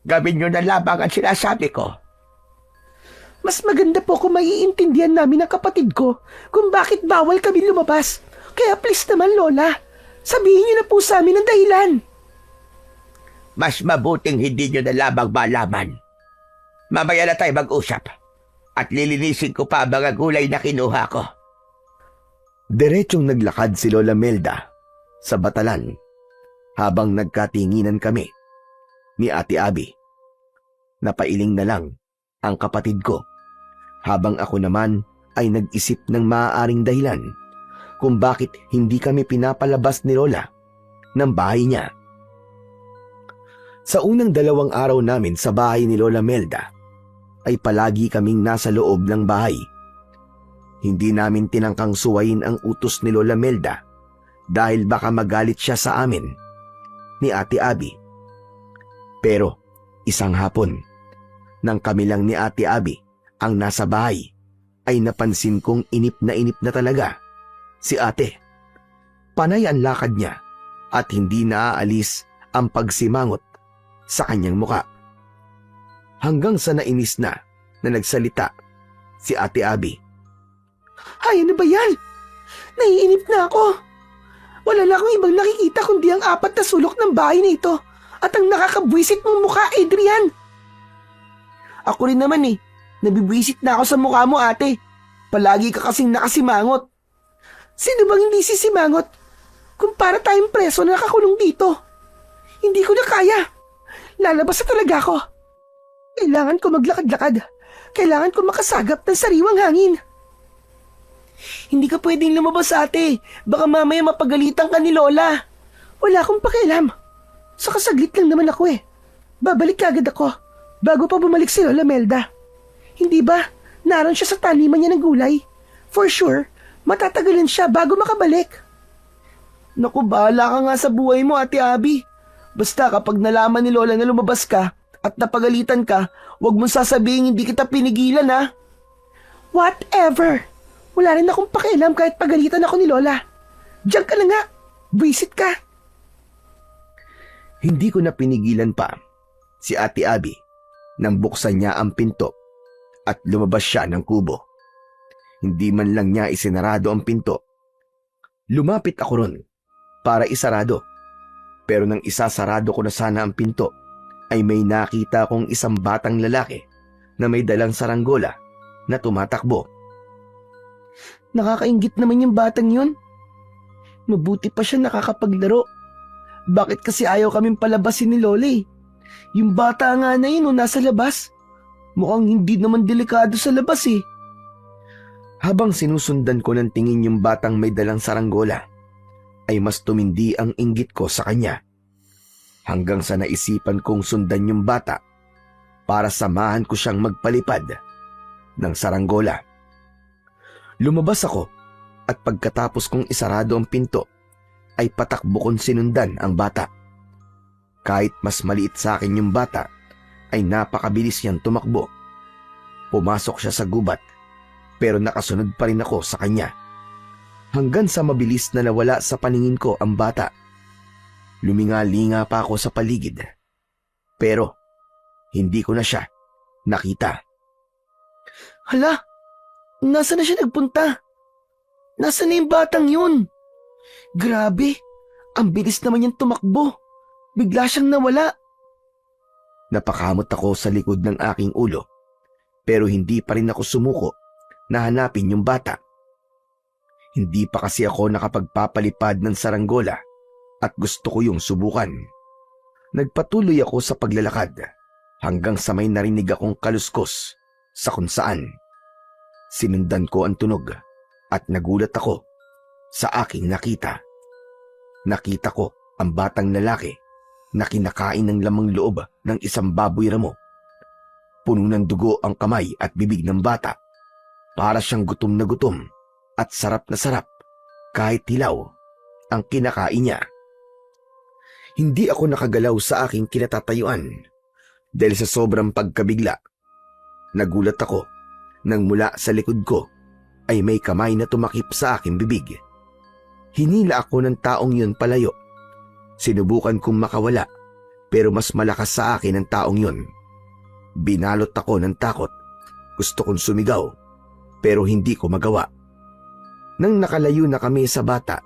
Gawin niyo na lamang ang sinasabi ko. Mas maganda po kung maiintindihan namin ng kapatid ko kung bakit bawal kami lumabas. Kaya please naman, Lola, sabihin niyo na po sa amin ang dahilan. Mas mabuting hindi niyo na lamang malaman. Mamaya na tayo mag-usap. At lilinisin ko pa ang mga gulay na kinuha ko. Diretsyong naglakad si Lola Melda sa batalan habang nagkatinginan kami ni Ate Abby. Napailing na lang ang kapatid ko habang ako naman ay nag-isip ng maaaring dahilan kung bakit hindi kami pinapalabas ni Lola ng bahay niya. Sa unang 2 araw namin sa bahay ni Lola Melda ay palagi kaming nasa loob ng bahay. Hindi namin tinangkang suwayin ang utos ni Lola Melda dahil baka magalit siya sa amin ni Ate Abby. Pero isang hapon, nang kami lang ni Ate Abby ang nasa bahay, ay napansin kong inip na talaga si ate. Panay ang lakad niya at hindi naaalis ang pagsimangot sa kanyang muka. Hanggang sa nainis na nagsalita si Ate Abby. Ay, ano ba yan? Naiinip na ako. Wala na akong ibang nakikita kundi ang 4 na sulok ng bahay na ito at ang nakakabwisit mong mukha, Adrian. Ako rin naman eh. Nabibwisit na ako sa mukha mo, ate. Palagi ka kasing nakasimangot. Sino bang hindi sisimangot? Kung para tayong preso na nakakulong dito. Hindi ko na kaya. Lalabas na talaga ako. Kailangan ko maglakad-lakad. Kailangan ko makasagap ng sariwang hangin. Hindi ka pwedeng lumabas, ate. Baka mamaya mapagalitan ka ni Lola. Wala akong pakialam. Saka saglit lang naman ako eh. Babalik agad ako bago pa bumalik si Lola Melda. Hindi ba naroon siya sa taniman niya ng gulay? For sure, matatagalan siya bago makabalik. Naku, bahala ka nga sa buhay mo, Ate Abby. Basta kapag nalaman ni Lola na lumabas ka at napagalitan ka, huwag mong sasabihin hindi kita pinigilan, ha? Whatever. Wala rin akong pakialam kahit pagalitan ako ni Lola. Diyan ka na nga. Visit ka. Hindi ko na pinigilan pa si Ate Abby nang buksan niya ang pinto at lumabas siya ng kubo. Hindi man lang niya isinarado ang pinto. Lumapit ako ron para isarado. Pero nang isasarado ko na sana ang pinto, ay may nakita kong isang batang lalaki na may dalang saranggola na tumatakbo. Nakakaingit naman yung batang yun. Mabuti pa siya nakakapaglaro. Bakit kasi ayaw kaming palabasin ni Lola eh? Yung bata nga na yun nasa labas. Mukhang hindi naman delikado sa labas eh. Habang sinusundan ko ng tingin yung batang may dalang saranggola, ay mas tumindi ang inggit ko sa kanya. Hanggang sa naisipan kong sundan yung bata para samahan ko siyang magpalipad ng saranggola. Lumabas ako at pagkatapos kong isarado ang pinto, ay patakbo kong sinundan ang bata. Kahit mas maliit sa akin yung bata, ay napakabilis niyang tumakbo. Pumasok siya sa gubat, pero nakasunod pa rin ako sa kanya. Hanggang sa mabilis na nawala sa paningin ko ang bata. Luminga-linga pa ako sa paligid. Pero, hindi ko na siya nakita. Hala, nasaan na siya nagpunta? Nasaan na yung batang yun? Grabe, ang bilis naman niyang tumakbo. Bigla siyang nawala. Napakamot ako sa likod ng aking ulo, pero hindi pa rin ako sumuko na hanapin yung bata. Hindi pa kasi ako nakapagpapalipad ng saranggola at gusto ko yung subukan. Nagpatuloy ako sa paglalakad hanggang sa may narinig akong kaluskos sa kung saan. Sinundan ko ang tunog at nagulat ako sa aking nakita. Nakita ko ang batang lalaki na kinakain ng lamang loob ng isang baboy ramo. Puno ng dugo ang kamay at bibig ng bata. Para siyang gutom na gutom at sarap na sarap kahit hilaw ang kinakain niya. Hindi ako nakagalaw sa aking kinatatayuan. dahil sa sobrang pagkabigla. Nagulat ako nang mula sa likod ko ay may kamay na tumakip sa aking bibig. Hinila ako ng taong yun palayo. Sinubukan kong makawala pero mas malakas sa akin ang taong yun. Binalot ako ng takot. Gusto kong sumigaw pero hindi ko magawa. Nang nakalayo na kami sa bata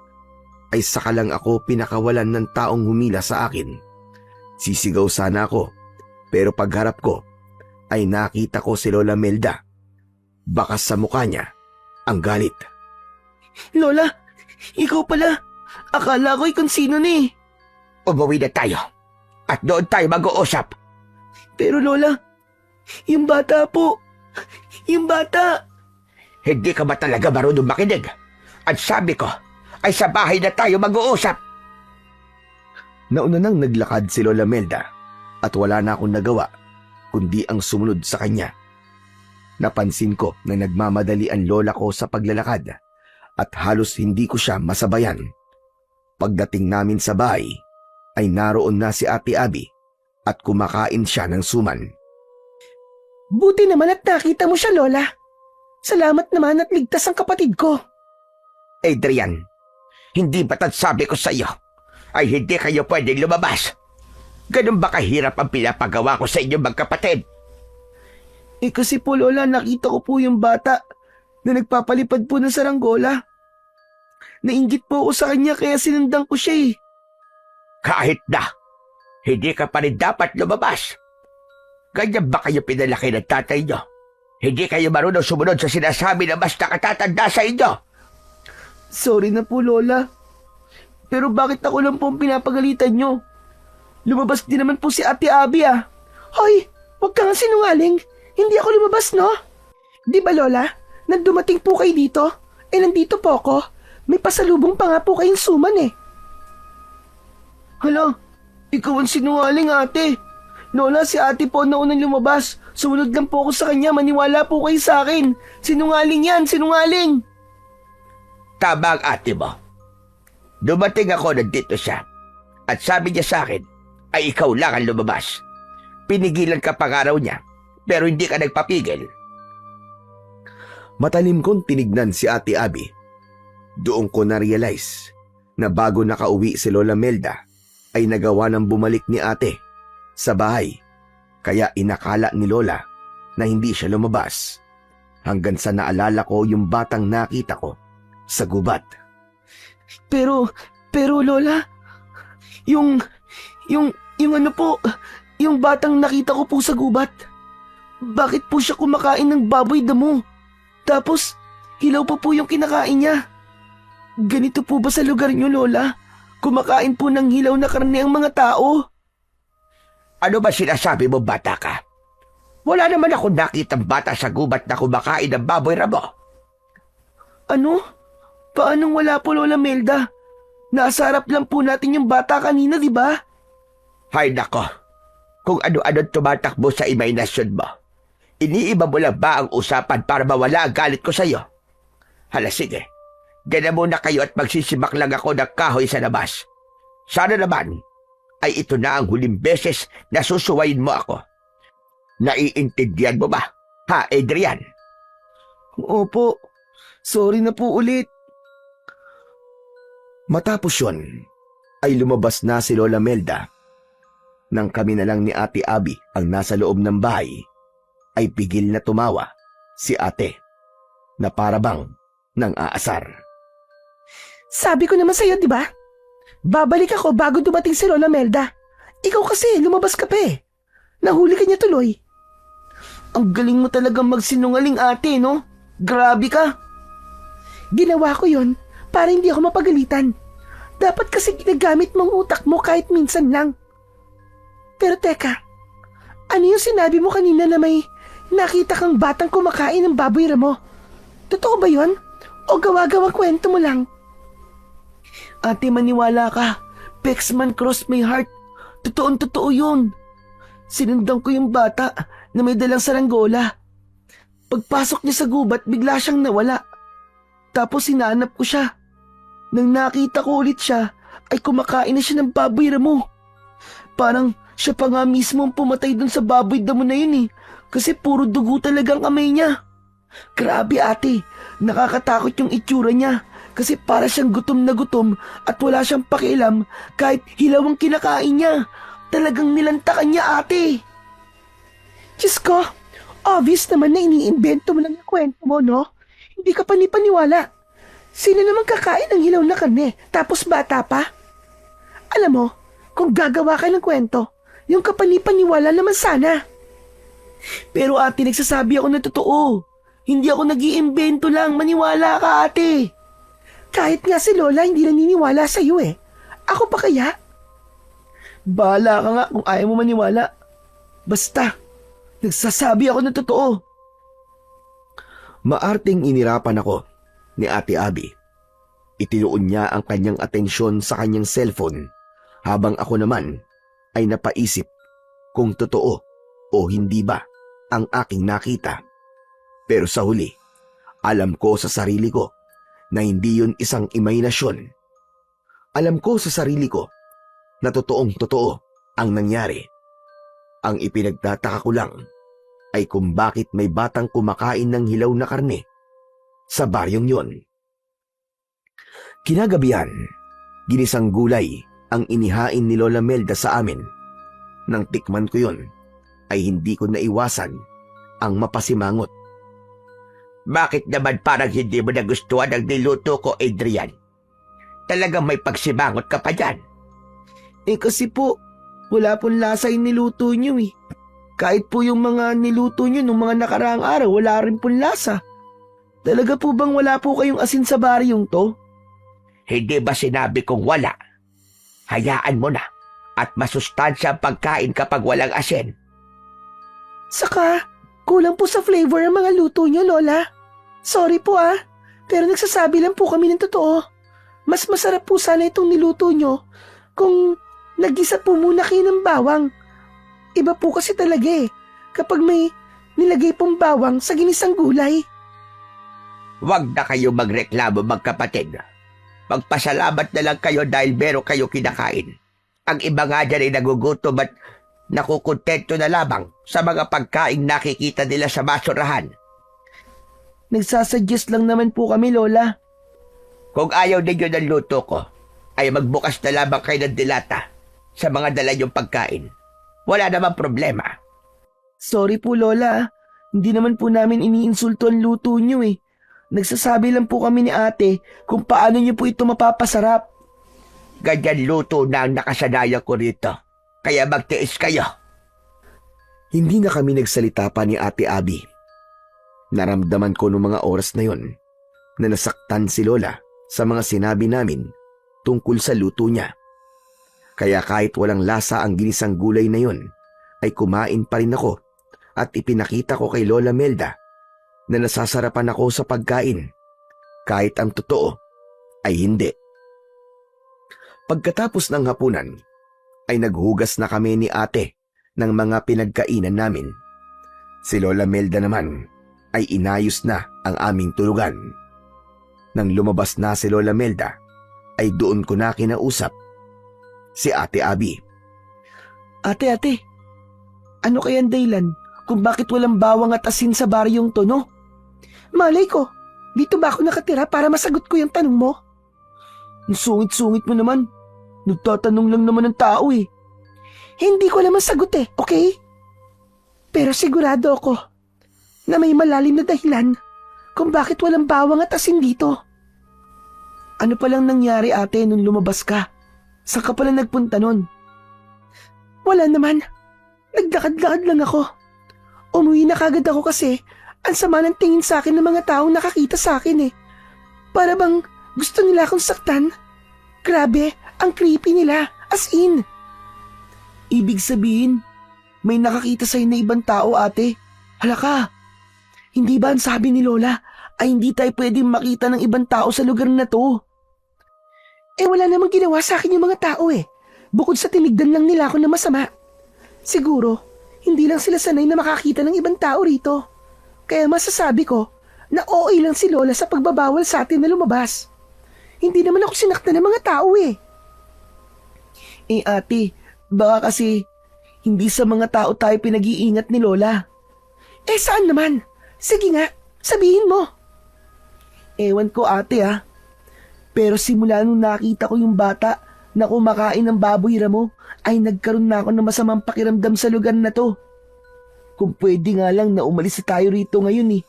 ay saka lang ako pinakawalan ng taong humila sa akin. Sisigaw sana ako pero pagharap ko ay nakita ko si Lola Melda. Bakas sa mukha niya ang galit. Lola, ikaw pala. Akala ko'y kung sino na eh. Umuwi na tayo at doon tayo mag-uusap. Pero Lola, yung bata po. Yung bata. Hindi ka ba talaga marunong makinig? At sabi ko ay sa bahay na tayo mag-uusap. Nauna nang naglakad si Lola Melda at wala na akong nagawa kundi ang sumunod sa kanya. Napansin ko na nagmamadali ang lola ko sa paglalakad at halos hindi ko siya masabayan. Pagdating namin sa bahay ay naroon na si Ate Abby at kumakain siya ng suman. Buti naman at nakita mo siya, Lola. Salamat naman at ligtas ang kapatid ko. Adrian, hindi ba't sabi ko sa iyo ay hindi kayo pwedeng lumabas? Ganun ba kahirap ang pinapagawa ko sa inyong magkapatid? Kasi po Lola, nakita ko po yung bata na nagpapalipad po ng saranggola. Nainggit po ako sa kanya kaya sinundan ko siya eh. Kahit na, hindi ka pa rin dapat lumabas. Ganyan ba kayo pinalaki ng tatay nyo? Hindi kayo marunong sumunod sa sinasabi na mas nakatatanda sa inyo. Sorry na po Lola. Pero bakit ako lang po ang pinapagalitan nyo? Lumabas din naman po si Ate Abby ah. Hoy, huwag kang sinungaling. Hindi ako lumabas, no? Di ba, Lola? Nang dumating po kayo dito, nandito po ako. May pasalubong pa nga po kayong suman eh. Hala, ikaw ang sinungaling, ate. Lola, si ate po na unang lumabas. Sumunod lang po ako sa kanya. Maniwala po kayo sa akin. Sinungaling yan, sinungaling. Tama ang ate mo. Dumating ako nandito siya. At sabi niya sa akin, ay ikaw lang ang lumabas. Pinigilan ka pa nga raw niya. Pero hindi ka nagpapigil. Matalim kong tinignan si Ate Abby. Doon ko na-realize na bago nakauwi si Lola Melda ay nagawa ng bumalik ni ate sa bahay. Kaya inakala ni Lola na hindi siya lumabas hanggang sa naalala ko yung batang nakita ko sa gubat. Pero Lola, yung ano po, yung batang nakita ko po sa gubat. Bakit po siya kumakain ng baboy damo? Tapos, hilaw pa po yung kinakain niya. Ganito po ba sa lugar niyo, Lola? Kumakain po ng hilaw na karne ang mga tao? Ano ba sinasabi mo, bata ka? Wala naman akong nakitang bata sa gubat na kumakain ng baboy ramo. Ano? Paanong wala po, Lola Melda? Nasa harap lang po natin yung bata kanina, di ba? Hay nako, kung ano-ano tumatakbo sa imahinasyon mo. Iniiba mo lang ba ang usapan para mawala ang galit ko sa'yo? Hala sige, gana muna kayo at magsisimak lang ako ng kahoy sa labas. Sana naman ay ito na ang huling beses na susuwayin mo ako. Naiintindihan mo ba, ha Adrian? Opo, sorry na po ulit. Matapos yun, ay lumabas na si Lola Melda. Nang kami na lang ni Ate Abby ang nasa loob ng bahay, ay pigil na tumawa si ate na parabang nang aasar. Sabi ko naman sa'yo, di ba? Babalik ako bago dumating si Lola Melda. Ikaw kasi, lumabas ka pa eh. Nahuli ka niya tuloy. Ang galing mo talagang magsinungaling ate, no? Grabe ka. Ginawa ko yon para hindi ako mapagalitan. Dapat kasi ginagamit mong utak mo kahit minsan lang. Pero teka, ano yung sinabi mo kanina na may nakita kang batang kumakain ng baboy ramo? Totoo ba yon? O gawa-gawa kwento mo lang? Ate, maniwala ka. Pexman cross my heart. Totoong-totoo yun. Sinundan ko yung bata na may dalang saranggola. Pagpasok niya sa gubat, bigla siyang nawala. Tapos hinanap ko siya. Nang nakita ko ulit siya, ay kumakain na siya ng baboy ramo. Parang Siya pa nga mismo ang pumatay dun sa baboy damo na yun eh. Kasi puro dugo talagang kamay niya. Grabe ate, nakakatakot yung itsura niya. Kasi para siyang gutom na gutom at wala siyang pakialam kahit hilaw ang kinakain niya. Talagang nilantakan niya ate. Diyos ko, obvious naman na iniimbento mo lang yung kwento mo, no? Hindi ka panipaniwala. Sino naman kakain ng hilaw na karne tapos bata pa? Alam mo, kung gagawa ka ng kwento, yung kapanipaniwala naman sana. Pero ate, nagsasabi ako na totoo. Hindi ako nag-iimbento lang, maniwala ka ate. Kahit nga si Lola hindi naniniwala sa iyo eh. Ako pa kaya? Bahala ka nga kung ayaw mo maniwala. Basta, nagsasabi ako na totoo. Maarting inirapan ako ni Ate Abby. Itinuon niya ang kanyang atensyon sa kanyang cellphone habang ako naman ay napaisip kung totoo o hindi ba ang aking nakita. Pero sa huli, alam ko sa sarili ko na hindi yun isang imahinasyon. Alam ko sa sarili ko na totoong totoo ang nangyari. Ang ipinagtataka ko lang ay kung bakit may batang kumakain ng hilaw na karne sa baryong yon. Kinagabihan, ginisang gulay ang inihain ni Lola Melda sa amin. Nang tikman ko yon, ay hindi ko naiwasan ang mapasimangot. Bakit naman parang hindi mo nagustuhan ang niluto ko, Adrian? Talagang may pagsimangot ka pa dyan. Eh kasi po, wala pong lasa yung niluto niyo eh. Kahit po yung mga niluto niyo nung mga nakaraang araw, wala rin pong lasa. Talaga po bang wala po kayong asin sa baryong to? Hindi ba sinabi kong wala? Hayaan mo na at masustansya ang pagkain kapag walang asin. Saka, kulang po sa flavor ang mga luto niyo, Lola. Sorry po pero nagsasabi lang po kami ng totoo. Mas masarap po sana itong niluto niyo kung nagisa po muna kayo ng bawang. Iba po kasi talaga kapag may nilagay pong bawang sa ginisang gulay. Huwag na kayo magreklamo, magkapatid. Magpasalamat na lang kayo dahil meron kayo kinakain. Ang iba nga dyan ay nagugutom at nakukontento na lamang sa mga pagkain nakikita nila sa basurahan. Nagsasuggest lang naman po kami, Lola. Kung ayaw ninyo ng luto ko, ay magbukas na lamang kayo ng dilata sa mga dala niyong pagkain. Wala namang problema. Sorry po, Lola. Hindi naman po namin iniinsulto ang luto niyo eh. Nagsasabi lang po kami ni ate kung paano niyo po ito mapapasarap. Ganyan luto na ang nakasanayan ko rito. Kaya magtiis kayo. Hindi na kami nagsalita pa ni Ate Abby. Naramdaman ko noong mga oras na yon na nasaktan si Lola sa mga sinabi namin tungkol sa luto niya. Kaya kahit walang lasa ang ginisang gulay na yon, ay kumain pa rin ako at ipinakita ko kay Lola Melda na nasasarapan ako sa pagkain, kahit ang totoo ay hindi. Pagkatapos ng hapunan, ay naghugas na kami ni ate ng mga pinagkainan namin. Si Lola Melda naman ay inayos na ang aming tulugan. Nang lumabas na si Lola Melda, ay doon ko na kinausap si Ate Abby. Ate, ano kaya ang dahilan kung bakit walang bawang at asin sa baryong to, no? Malay ko, dito ba ako nakatira para masagot ko yung tanong mo? Ang sungit-sungit mo naman. Nagtatanong lang naman ng tao eh. Hindi ko naman sagot okay? Pero sigurado ako na may malalim na dahilan kung bakit walang bawang at asin dito. Ano palang nangyari ate nung lumabas ka? Saan ka pala nagpunta nun? Wala naman. Nagdakad-lakad lang ako. Umuwi na kagad ako kasi ang sama ng tingin sa akin ng mga taong nakakita sa akin Para bang gusto nila akong saktan. Grabe, ang creepy nila. As in. Ibig sabihin, may nakakita sa'yo na ibang tao ate. Halaka. Hindi ba ang sabi ni Lola ay hindi tayo pwedeng makita ng ibang tao sa lugar na to? Wala namang ginawa sa akin yung mga tao Bukod sa tinigdan lang nila ako na masama. Siguro, hindi lang sila sanay na makakita ng ibang tao rito. Kaya masasabi ko na okay lang si Lola sa pagbabawal sa atin na lumabas. Hindi naman ako sinaktan ng mga tao ate, baka kasi Hindi sa mga tao tayo pinag-iingat ni Lola. Saan naman? Sige nga, sabihin mo. Ewan ko ate Pero simula nung nakita ko yung bata na kumakain ng baboy ramo, ay nagkaroon na ako ng masamang pakiramdam sa lugar na to. Kung pwede nga lang na umalis na tayo rito ngayon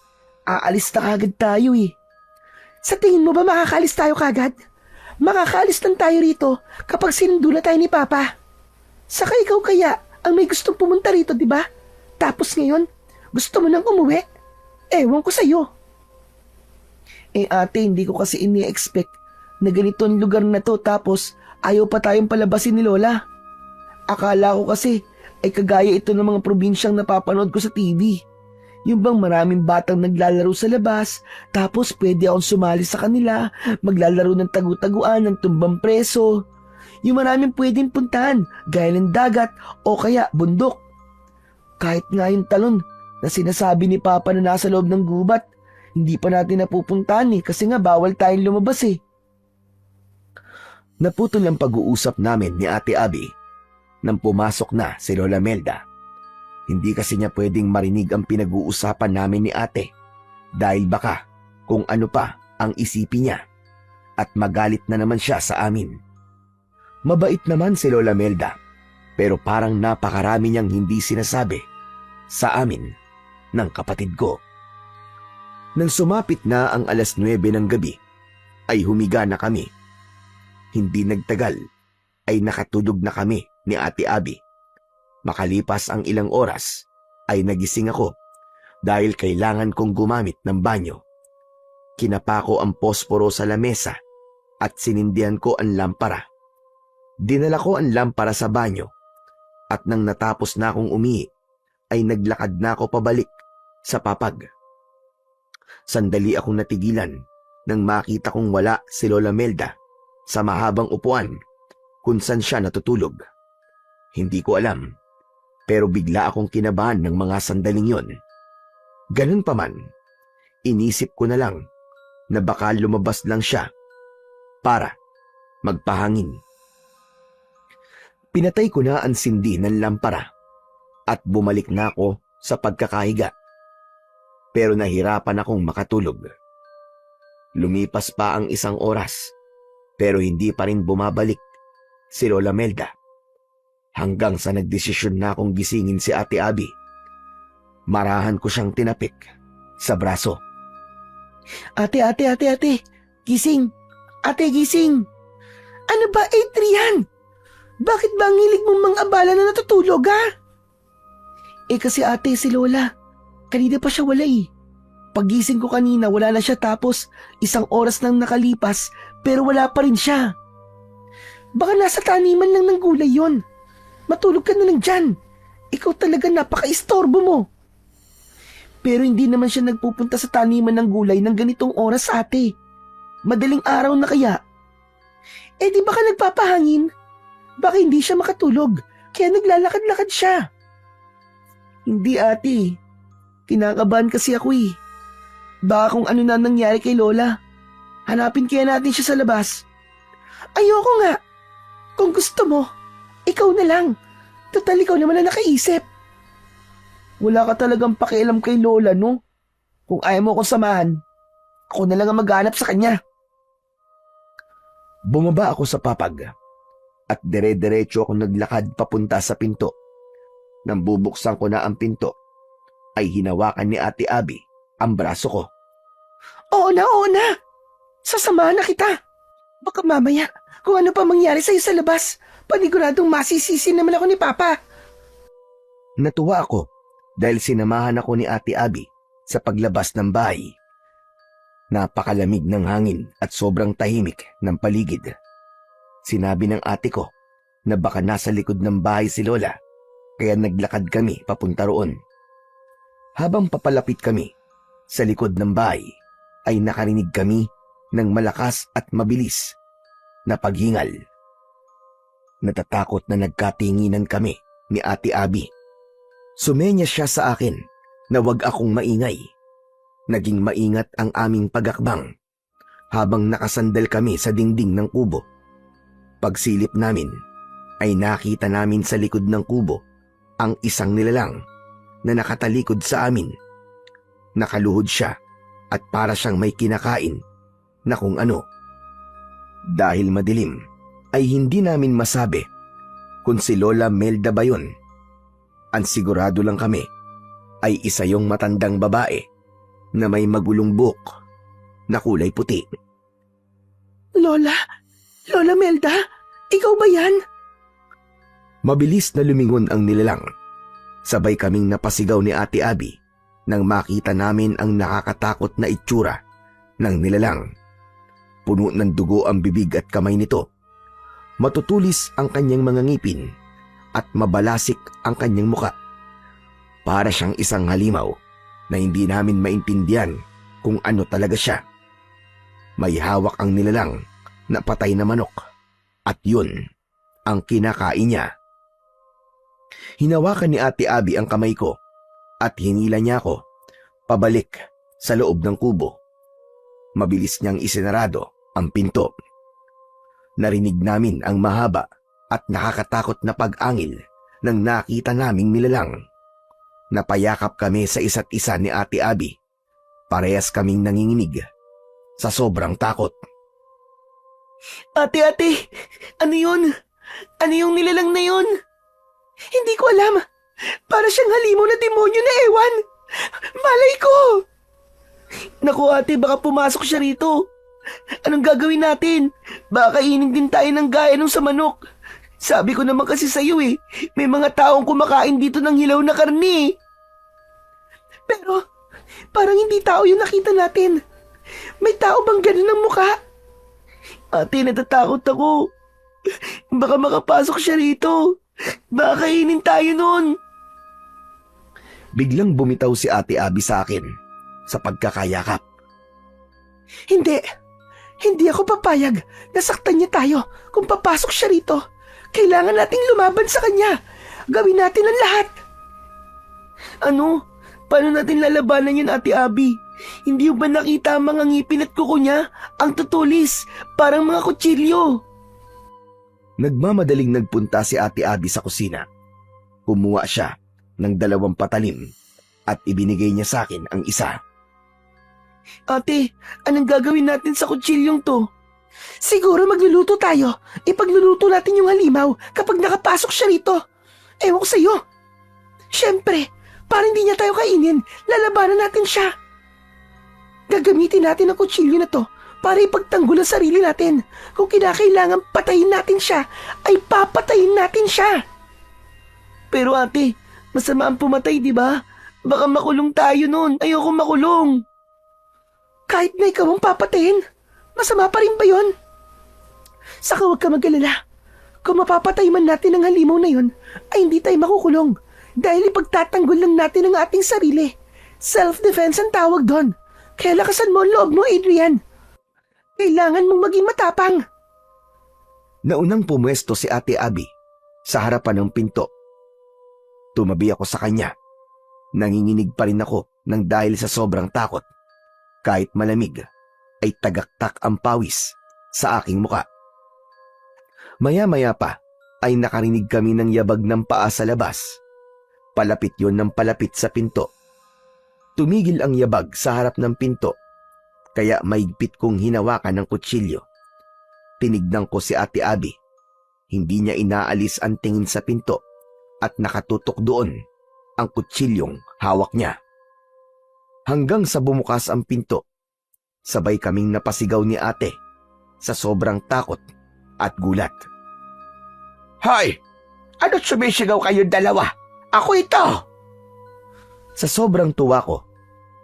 Aalis na kagad tayo Sa tingin mo ba makakalis tayo kagad? Makakalis lang tayo rito kapag sinundo na tayo ni Papa. Saka ikaw kaya ang may gustong pumunta rito, di ba? Tapos ngayon, gusto mo nang umuwi? Ewan ko sa'yo. Ate, hindi ko kasi ini-expect na ganito ang lugar na to tapos ayaw pa tayong palabasin ni Lola. Akala ko kasi ay kagaya ito ng mga probinsyang napapanood ko sa TV. Yung bang maraming batang naglalaro sa labas, tapos pwede akong sumali sa kanila, maglalaro ng tagu-taguan, ng tumbang preso. Yung maraming pwedeng puntahan, gaya ng dagat o kaya bundok. Kahit nga yung talon na sinasabi ni Papa na nasa loob ng gubat, hindi pa natin napupuntahan kasi nga bawal tayong lumabas Naputol ang pag-uusap namin ni Ate Abby nang pumasok na si Lola Melda. Hindi kasi niya pwedeng marinig ang pinag-uusapan namin ni ate dahil baka kung ano pa ang isipin niya at magalit na naman siya sa amin. Mabait naman si Lola Melda pero parang napakarami niyang hindi sinasabi sa amin ng kapatid ko. Nang sumapit na ang 9:00 ng gabi ay humiga na kami. Hindi nagtagal ay nakatulog na kami ni Ate Abby. Makalipas ang ilang oras ay nagising ako dahil kailangan kong gumamit ng banyo. Kinapa ko ang posporo sa lamesa at sinindihan ko ang lampara. Dinala ko ang lampara sa banyo at nang natapos na akong umihi ay naglakad na ako pabalik sa papag. Sandali akong natigilan nang makita kong wala si Lola Melda sa mahabang upuan kung saan siya natutulog. Hindi ko alam, pero bigla akong kinabahan ng mga sandaling yon. Ganun pa man, inisip ko na lang na baka lumabas lang siya para magpahangin. Pinatay ko na ang sindi ng lampara at bumalik na ako sa pagkakahiga. Pero nahirapan akong makatulog. Lumipas pa ang 1 oras pero hindi pa rin bumabalik si Lola Melda. Hanggang sa nagdesisyon na akong gisingin si Ate Abby. Marahan ko siyang tinapik sa braso. Ate, gising! Ate, gising! Ano ba, Adrian? Bakit ba ang hilig mong mang-abala na natutulog, kasi ate, si Lola, kanina pa siya wala Pagising ko kanina, wala na siya tapos 1 oras nang nakalipas pero wala pa rin siya. Baka nasa taniman lang ng gulay yon. Matulog ka na lang dyan. Ikaw talaga napaka-istorbo mo. Pero hindi naman siya nagpupunta sa taniman ng gulay ng ganitong oras, ate. Madaling araw na kaya. Di baka nagpapahangin? Baka hindi siya makatulog, kaya naglalakad-lakad siya. Hindi, ate. Kinakabahan kasi ako Baka kung ano na nangyari kay Lola. Hanapin kaya natin siya sa labas. Ayoko nga. Kung gusto mo, ikaw na lang. Total, ikaw naman na nakaisip. Wala ka talagang pakialam kay Lola, no? Kung ayaw mo akong samahan, ako na lang ang maghanap sa kanya. Bumaba ako sa papag at dire-diretso ako naglakad papunta sa pinto. Nang bubuksan ko na ang pinto, ay hinawakan ni Ate Abby ang braso ko. Oo na. Sasamahan na kita. Baka mamaya, kung ano pa mangyari sa'yo sa labas, paniguradong masisisi naman ako ni Papa. Natuwa ako dahil sinamahan ako ni Ate Abby sa paglabas ng bahay. Napakalamig ng hangin at sobrang tahimik ng paligid. Sinabi ng ate ko na baka nasa likod ng bahay si Lola, kaya naglakad kami papunta roon. Habang papalapit kami sa likod ng bahay, ay nakarinig kami ng malakas at mabilis na paghingal. Natatakot na nagkatinginan kami ni Ate Abby. Sumenya siya sa akin na wag akong maingay. Naging maingat ang aming pagakbang habang nakasandal kami sa dingding ng kubo. Pagsilip namin ay nakita namin sa likod ng kubo ang isang nilalang na nakatalikod sa amin. Nakaluhod siya at para siyang may kinakain na kung ano. Dahil madilim ay hindi namin masabi kung si Lola Melda ba yun. Ang sigurado lang kami ay isa yung matandang babae na may magulong buhok na kulay puti. Lola Melda, ikaw ba yan? Mabilis na lumingon ang nilalang. Sabay kaming napasigaw ni Ate Abby nang makita namin ang nakakatakot na itsura ng nilalang. Puno ng dugo ang bibig at kamay nito. Matutulis ang kanyang mga ngipin at mabalasik ang kanyang muka. Para siyang isang halimaw na hindi namin maintindihan kung ano talaga siya. May hawak ang nilalang na patay na manok at yun ang kinakain niya. Hinawakan ni Ate Abby ang kamay ko at hinila niya ako pabalik sa loob ng kubo. Mabilis niyang isinarado ang pinto. Narinig namin ang mahaba at nakakatakot na pag-angil nang nakita naming nilalang. Napayakap kami sa isa't isa ni Ate Abby. Parehas kaming nanginginig sa sobrang takot. Ate, ano yun? Ano yung nilalang na yun? Hindi ko alam. Para siyang halimaw na demonyo na ewan. Malay ko! Naku ate, baka pumasok siya rito. Anong gagawin natin? Baka kainin din tayo ng gaya nung sa manok. Sabi ko naman kasi sa'yo may mga taong kumakain dito ng hilaw na karni. Pero, parang hindi tao yung nakita natin. May tao bang ganun ang mukha? Ate, natatakot ako. Baka makapasok siya rito. Baka kainin tayo nun. Biglang bumitaw si Ate Abby sa akin sa pagkakayakap. Hindi ako papayag na saktan niya tayo kung papasok siya rito. Kailangan nating lumaban sa kanya. Gawin natin ang lahat. Ano? Paano natin lalabanan yun, Ate Abby? Hindi ba nakita ang mga ngipin at kuko niya? Ang tutulis, parang mga kutsilyo. Nagmamadaling nagpunta si Ate Abby sa kusina. Kumuha siya ng 2 patalim at ibinigay niya sa akin ang isa. Ate, anong gagawin natin sa kutsilyong to? Siguro magluluto tayo. Ipagluluto natin yung halimaw kapag nakapasok siya rito. Ewan ko sa'yo. Siyempre, para hindi niya tayo kainin, lalabanan natin siya. Gagamitin natin ang kutsilyo na to para ipagtanggol ang sarili natin. Kung kinakailangan patayin natin siya, ay papatayin natin siya. Pero ate, masama ang pumatay, di ba? Baka makulong tayo nun. Ayoko makulong. Kahit na ikaw ang papatayin, masama pa rin ba yun? Saka huwag ka mag-alala. Kung mapapatay man natin ang halimaw na yun, ay hindi tayo makukulong. Dahil ipagtatanggol lang natin ang ating sarili. Self-defense ang tawag doon. Kaya lakasan mo ang loob mo, Adrian. Kailangan mong maging matapang. Naunang pumwesto si Ate Abby sa harapan ng pinto. Tumabi ako sa kanya. Nanginginig pa rin ako nang dahil sa sobrang takot. Kahit malamig, ay tagaktak ang pawis sa aking muka. Maya-maya pa ay nakarinig kami ng yabag ng paa sa labas. Palapit yon ng palapit sa pinto. Tumigil ang yabag sa harap ng pinto, kaya maigpit kong hinawakan ng kutsilyo. Tinignan ko si Ate Abby. Hindi niya inaalis ang tingin sa pinto at nakatutok doon ang kutsilyong hawak niya. Hanggang sa bumukas ang pinto, sabay kaming napasigaw ni ate sa sobrang takot at gulat. Hoy! Ano't sumisigaw kayong dalawa? Ako ito! Sa sobrang tuwa ko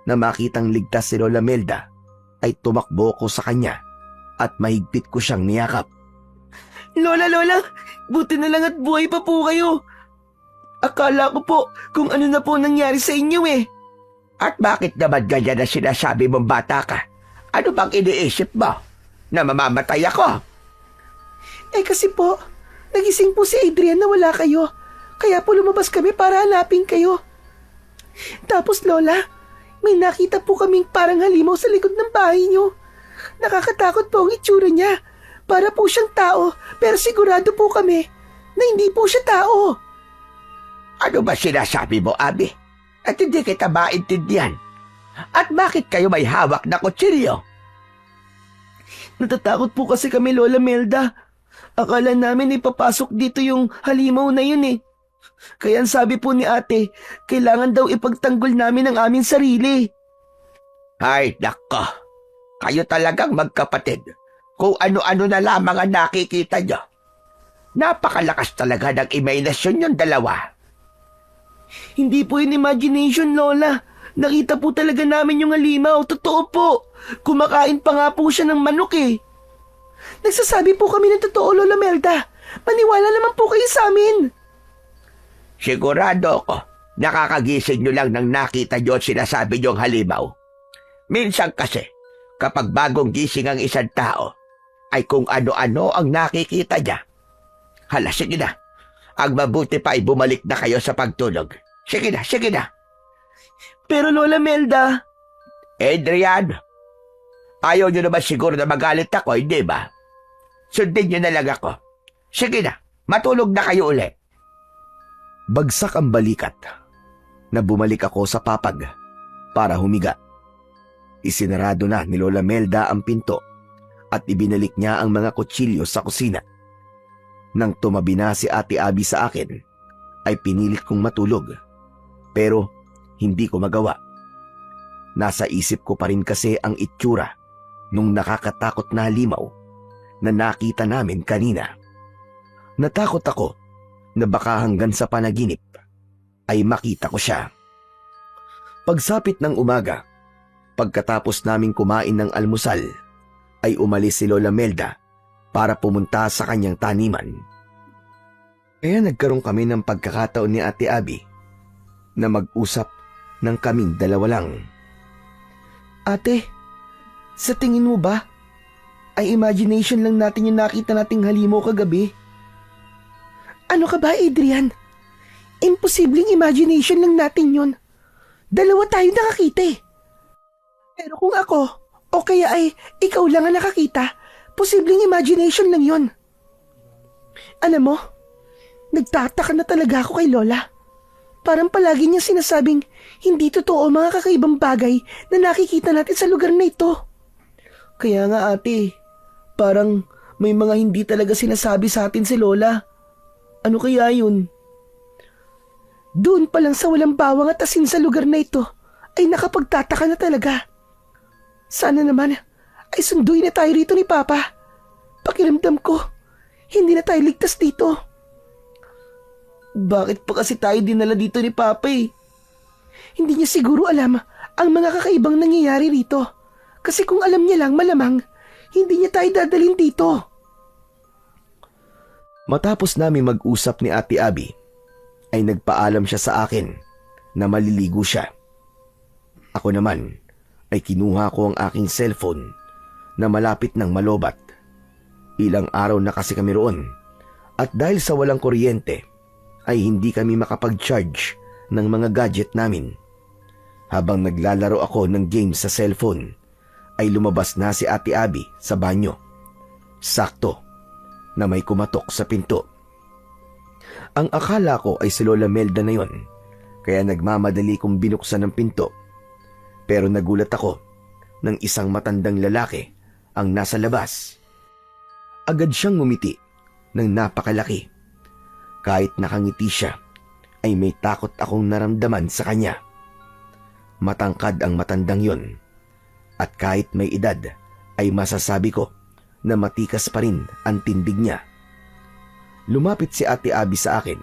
na makitang ligtas si Lola Melda, ay tumakbo ko sa kanya at mahigpit ko siyang niyakap. Lola, buti na lang at buhay pa po kayo. Akala ko po kung ano na po nangyari sa inyo At bakit naman ganyan na sinasabi mong bata ka? Ano bang iniisip mo? Na mamamatay ako? Kasi po, nagising po si Adrian na wala kayo. Kaya po lumabas kami para hanapin kayo. Tapos Lola, may nakita po kaming parang halimaw sa likod ng bahay niyo. Nakakatakot po ang itsura niya. Para po siyang tao, pero sigurado po kami na hindi po siya tao. Ano ba sinasabi mo, Abi? At hindi kita maintindihan. At bakit kayo may hawak na kutsilyo? Natatakot po kasi kami, Lola Melda. Akala namin ipapasok dito yung halimaw na yun eh. Kaya ang sabi po ni ate, kailangan daw ipagtanggol namin ang aming sarili. Ay, nako. Kayo talagang magkapatid. Kung ano-ano na lamang ang nakikita nyo. Napakalakas talaga ng imahinasyon yung dalawa. Hindi po yun imagination, Lola. Nakita po talaga namin yung halimaw. Totoo po. Kumakain pa nga po siya ng manok eh. Nagsasabi po kami ng totoo, Lola Melda. Maniwala naman po kayo sa amin. Sigurado ako, nakakagising nyo lang nang nakita nyo at sinasabi nyong halimaw. Minsan kasi, kapag bagong gising ang isang tao, ay kung ano-ano ang nakikita niya. Hala, sige na. Ang mabuti pa ay bumalik na kayo sa pagtulog. Sige na, sige na. Pero Lola Melda, Adrian, ayaw nyo naman siguro na magalit ako, hindi ba? Sundin nyo na lang ako. Sige na, matulog na kayo uli. Bagsak ang balikat na bumalik ako sa papag para humiga. Isinarado na ni Lola Melda ang pinto at ibinalik niya ang mga kutsilyo sa kusina. Nang tumabi na si Ate Abby sa akin, ay pinilit kong matulog. Pero hindi ko magawa. Nasa isip ko pa rin kasi ang itsura nung nakakatakot na halimaw na nakita namin kanina. Natakot ako na baka hanggang sa panaginip ay makita ko siya. Pagsapit ng umaga, pagkatapos naming kumain ng almusal, ay umalis si Lola Melda para pumunta sa kanyang taniman. Kaya nagkaroon kami ng pagkakataon ni Ate Abby na mag-usap ng kaming dalawa lang. ate, sa tingin mo ba, ay imagination lang natin yung nakita nating halimaw kagabi? Ano ka ba, Adrian? Imposibleng imagination lang natin yun. Dalawa tayo nakakita eh. Pero kung ako, o kaya ay ikaw lang ang nakakita, posibleng imagination lang yun. Alam mo, nagtataka na talaga ako kay Lola. Parang palagi niya sinasabing hindi totoo ang mga kakaibang bagay na nakikita natin sa lugar na ito. Kaya nga ate, parang may mga hindi talaga sinasabi sa atin si Lola. Ano kaya yun? Doon pa lang sa walang bawang at asin sa lugar na ito ay nakapagtataka na talaga. Sana naman ay sunduin na tayo rito ni Papa. Pakiramdam ko, hindi na tayo ligtas dito. Bakit pa kasi tayo dinala dito ni Papa eh? Hindi niya siguro alam ang mga kakaibang nangyayari rito. Kasi kung alam niya lang malamang, hindi niya tayo dadalhin dito. Matapos namin mag-usap ni Ate Abby, ay nagpaalam siya sa akin na maliligo siya. Ako naman ay kinuha ko ang aking cellphone na malapit ng malobat. Ilang araw na kasi kami roon at dahil sa walang kuryente ay hindi kami makapag-charge ng mga gadget namin. Habang naglalaro ako ng games sa cellphone ay lumabas na si Ate Abby sa banyo. Sakto na may kumatok sa pinto. Ang akala ko ay si Lola Melda na yon, kaya nagmamadali kong binuksan ang pinto. Pero nagulat ako nang isang matandang lalaki ang nasa labas. Agad siyang ngumiti ng napakalaki. Kahit nakangiti siya, ay may takot akong naramdaman sa kanya. Matangkad ang matandang yon, at kahit may edad, ay masasabi ko na matikas pa rin ang tindig niya. Lumapit si Ate Abby sa akin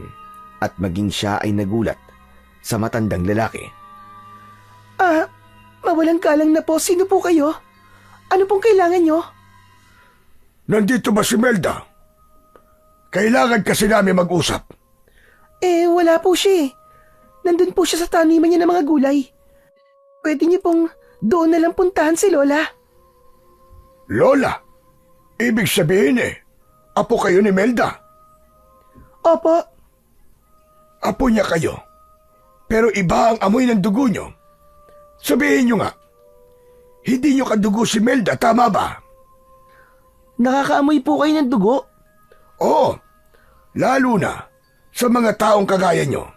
at maging siya ay nagulat sa matandang lalaki. Mawalang galang na po. Sino po kayo? Ano pong kailangan nyo? Nandito ba si Melda? Kailangan kasi namin mag-usap. Wala po siya eh. Nandun po siya sa taniman niya ng mga gulay. Pwede niyo pong doon na lang puntahan si Lola. Lola, ibig sabihin apo kayo ni Melda. Opo. Apo niya kayo. Pero iba ang amoy ng dugo niyo. Sabihin niyo nga, hindi niyo kadugo si Melda, tama ba? Nakakaamoy po kayo ng dugo? Oo, lalo na sa mga taong kagaya niyo.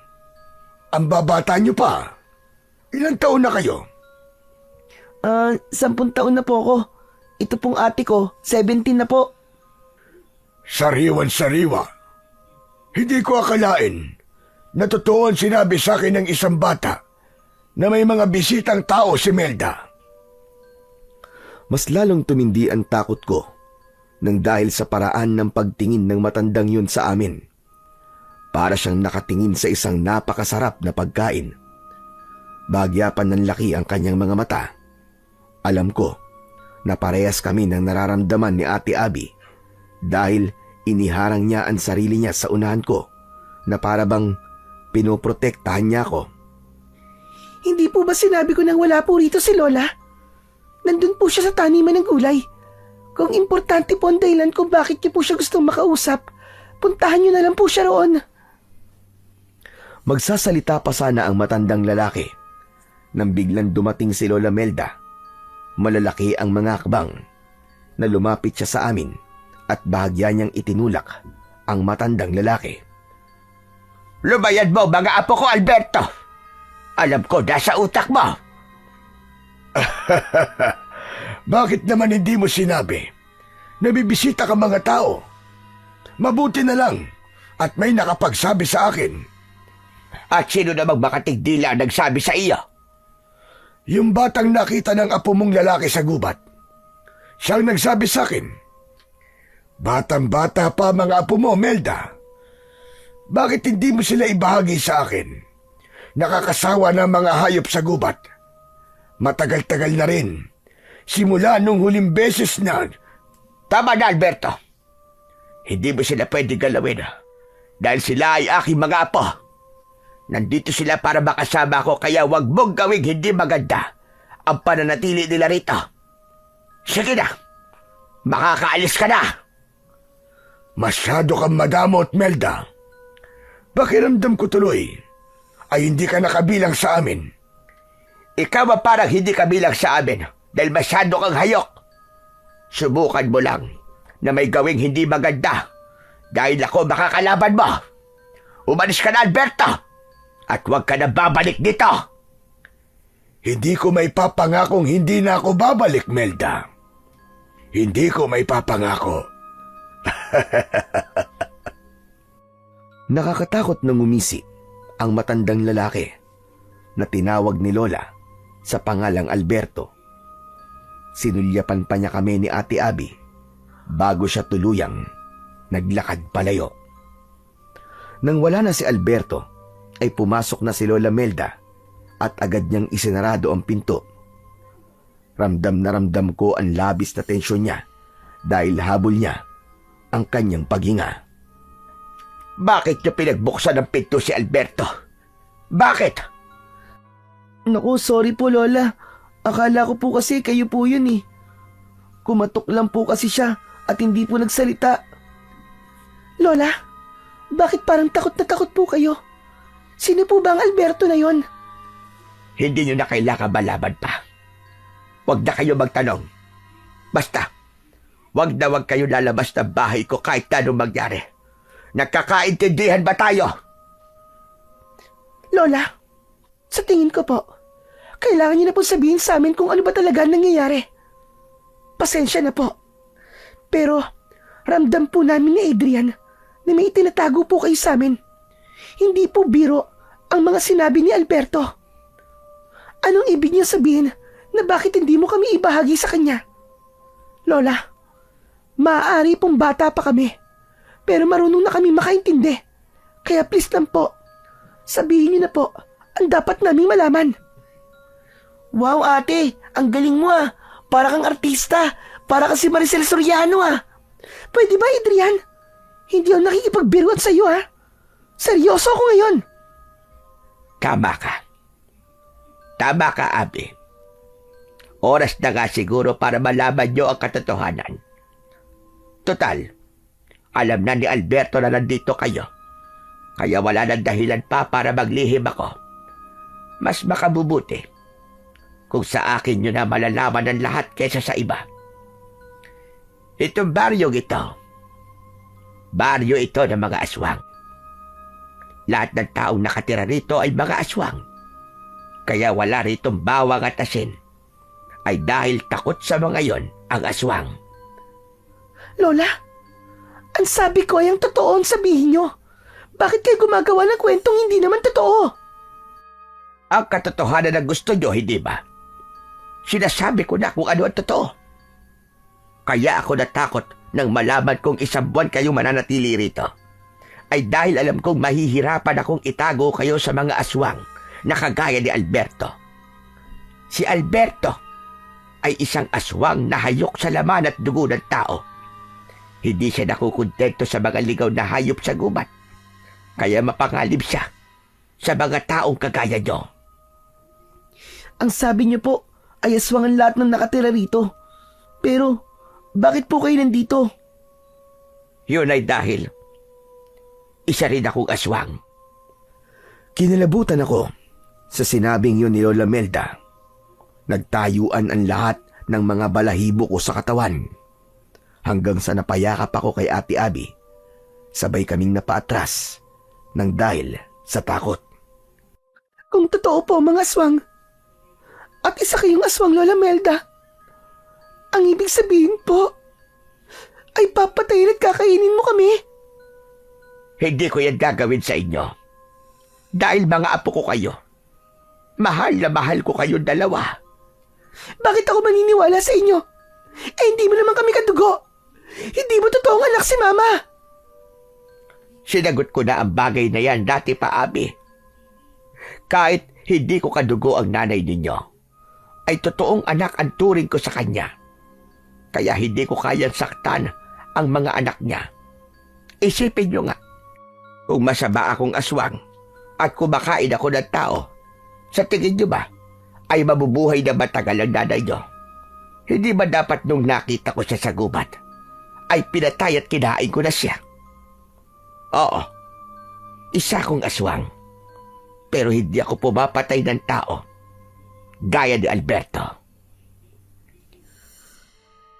Ang babata niyo pa. Ilang taon na kayo? 10 taon na po ako. Ito pong ate ko, 17 na po. Sariwan-sariwa. Hindi ko akalain na totoo ang sinabi sa akin ng isang bata na may mga bisitang tao si Melda. Mas lalong tumindi ang takot ko nang dahil sa paraan ng pagtingin ng matandang yun sa amin. Para siyang nakatingin sa isang napakasarap na pagkain. Bagyapan ng laki ang kanyang mga mata. Alam ko na parehas kami ng nararamdaman ni Ate Abby dahil iniharang niya ang sarili niya sa unahan ko na para bang pinoprotektahan niya ako. Hindi po ba sinabi ko nang wala po rito si Lola? Nandun po siya sa taniman ng gulay. Kung importante po ang dahilan kung bakit niyo po siya gustong makausap, puntahan niyo na lang po siya roon. Magsasalita pa sana ang matandang lalaki nang biglang dumating si Lola Melda. Malalaki ang mga akbang na lumapit siya sa amin at bahagya niyang itinulak ang matandang lalaki. Lumayad mo, mga apo ko, Alberto! Alam ko, nasa utak mo! Bakit naman hindi mo sinabi? Nabibisita ka mga tao. Mabuti na lang at may nakapagsabi sa akin. At sino namang makatigdila ang nagsabi sa iyo? Yung batang nakita ng apo mong lalaki sa gubat. Siyang nagsabi sa akin. Batang-bata pa mga apo mo, Melda. Bakit hindi mo sila ibahagi sa akin? Nakakasawa ng mga hayop sa gubat. Matagal-tagal na rin. Simula nung huling beses na... Tama na, Alberto. Hindi mo sila pwede galawin dahil sila ay aking mga apo. Nandito sila para makasama ko kaya wag mong gawing hindi maganda ang pananatili nila rito. Sige na, makakaalis ka na. Masyado kang madamot, Melda. Pakiramdam ko tuloy ay hindi ka nakabilang sa amin. Ikaw ba parang hindi kabilang sa amin dahil masyado kang hayok? Subukan mo lang na may gawing hindi maganda dahil ako makakalaban mo. Umalis ka na, Alberto! At huwag ka na babalik dito! Hindi ko may papangakong hindi na ako babalik, Melda. Hindi ko may papangako. Nakakatakot na ngumisi ang matandang lalaki na tinawag ni Lola sa pangalang Alberto. Sinulyapan pa niya kami ni Ate Abby bago siya tuluyang naglakad palayo. Nang wala na si Alberto, ay pumasok na si Lola Melda at agad niyang isinarado ang pinto. Ramdam na ramdam ko ang labis na tensyon niya dahil habol niya ang kanyang paghinga. Bakit niyo pinagbuksan ng pinto si Alberto? Bakit? Naku, sorry po Lola. Akala ko po kasi kayo po yun eh. Kumatok lang po kasi siya at hindi po nagsalita. Lola, bakit parang takot na takot po kayo? Sino po ba ang Alberto na yon? Hindi niyo na kailangan malaman pa. Huwag na kayo magtanong. Basta, huwag na huwag kayo lalabas ng bahay ko kahit anong mangyari. Nagkakaintindihan ba tayo? Lola, sa tingin ko po, kailangan niyo na po sabihin sa amin kung ano ba talaga ang nangyayari. Pasensya na po. Pero, ramdam po namin ni Adrian na may itinatago po kayo sa amin. Hindi po biro ang mga sinabi ni Alberto. Anong ibig niya sabihin na bakit hindi mo kami ibahagi sa kanya? Lola, maaari pong bata pa kami, pero marunong na kami makaintindi. Kaya please lang po, sabihin niyo na po ang dapat naming malaman. Wow ate, ang galing mo ah. Para kang artista, para kang si Maricel Soriano ah. Pwede ba Adrian? Hindi ako nakikipagbiruan sa iyo ah. Seryoso ako ngayon. Tama ka. Tama ka, Abby. Oras na nga siguro para malaman niyo ang katotohanan. Total, alam na ni Alberto na nandito kayo. Kaya wala nang dahilan pa para maglihim ako. Mas makabubuti kung sa akin nyo na malalaman ng lahat kaysa sa iba. Itong baryo ito ng mga aswang. Lahat ng taong nakatira rito ay mga aswang. Kaya wala ritong bawang at asin. Ay dahil takot sa mga yon ang aswang. Lola, ang sabi ko ay ang totoo ang sabihin nyo. Bakit kayo gumagawa ng kwentong hindi naman totoo? Ang katotohanan na gusto nyo, hindi ba? Sinasabi ko na kung ano ang totoo. Kaya ako natakot nang malaman kong 1 buwan kayong mananatili rito. Ay dahil alam kong mahihirapan akong itago kayo sa mga aswang na kagaya ni Alberto. Si Alberto ay isang aswang na hayok sa laman at dugo ng tao. Hindi siya nakukontento sa mga ligaw na hayop sa gubat. Kaya mapangalib siya sa mga taong kagaya nyo. Ang sabi niyo po ay aswang ang lahat ng nakatira rito. Pero, bakit po kayo nandito? Yun ay dahil isa rin akong aswang. Kinalabutan ako sa sinabing yun ni Lola Melda. Nagtayuan ang lahat ng mga balahibo ko sa katawan. Hanggang sa napayakap ako kay Ate Abby. Sabay kaming napaatras nang dahil sa takot. Kung totoo po mga aswang, at isa kayong aswang, Lola Melda, ang ibig sabihin po ay papatayin at kakainin mo kami. Hindi ko yan gagawin sa inyo. Dahil mga apo ko kayo. Mahal na mahal ko kayong dalawa. Bakit ako maniniwala sa inyo? Eh hindi mo naman kami kadugo. Hindi mo totoong anak si Mama. Sinagot ko na ang bagay na yan dati pa, Abi. Kahit hindi ko kadugo ang nanay ninyo, ay totoong anak ang turing ko sa kanya. Kaya hindi ko kayang saktan ang mga anak niya. Isipin nyo nga, kung masama akong aswang at kumakain ako ng tao, sa tingin nyo ba ay mabubuhay na matagal ang nanay nyo? Hindi ba dapat nung nakita ko siya sa gubat, ay pinatay at kinain ko na siya? Oo, isa akong aswang. Pero hindi ako pumapatay ng tao, gaya ni Alberto.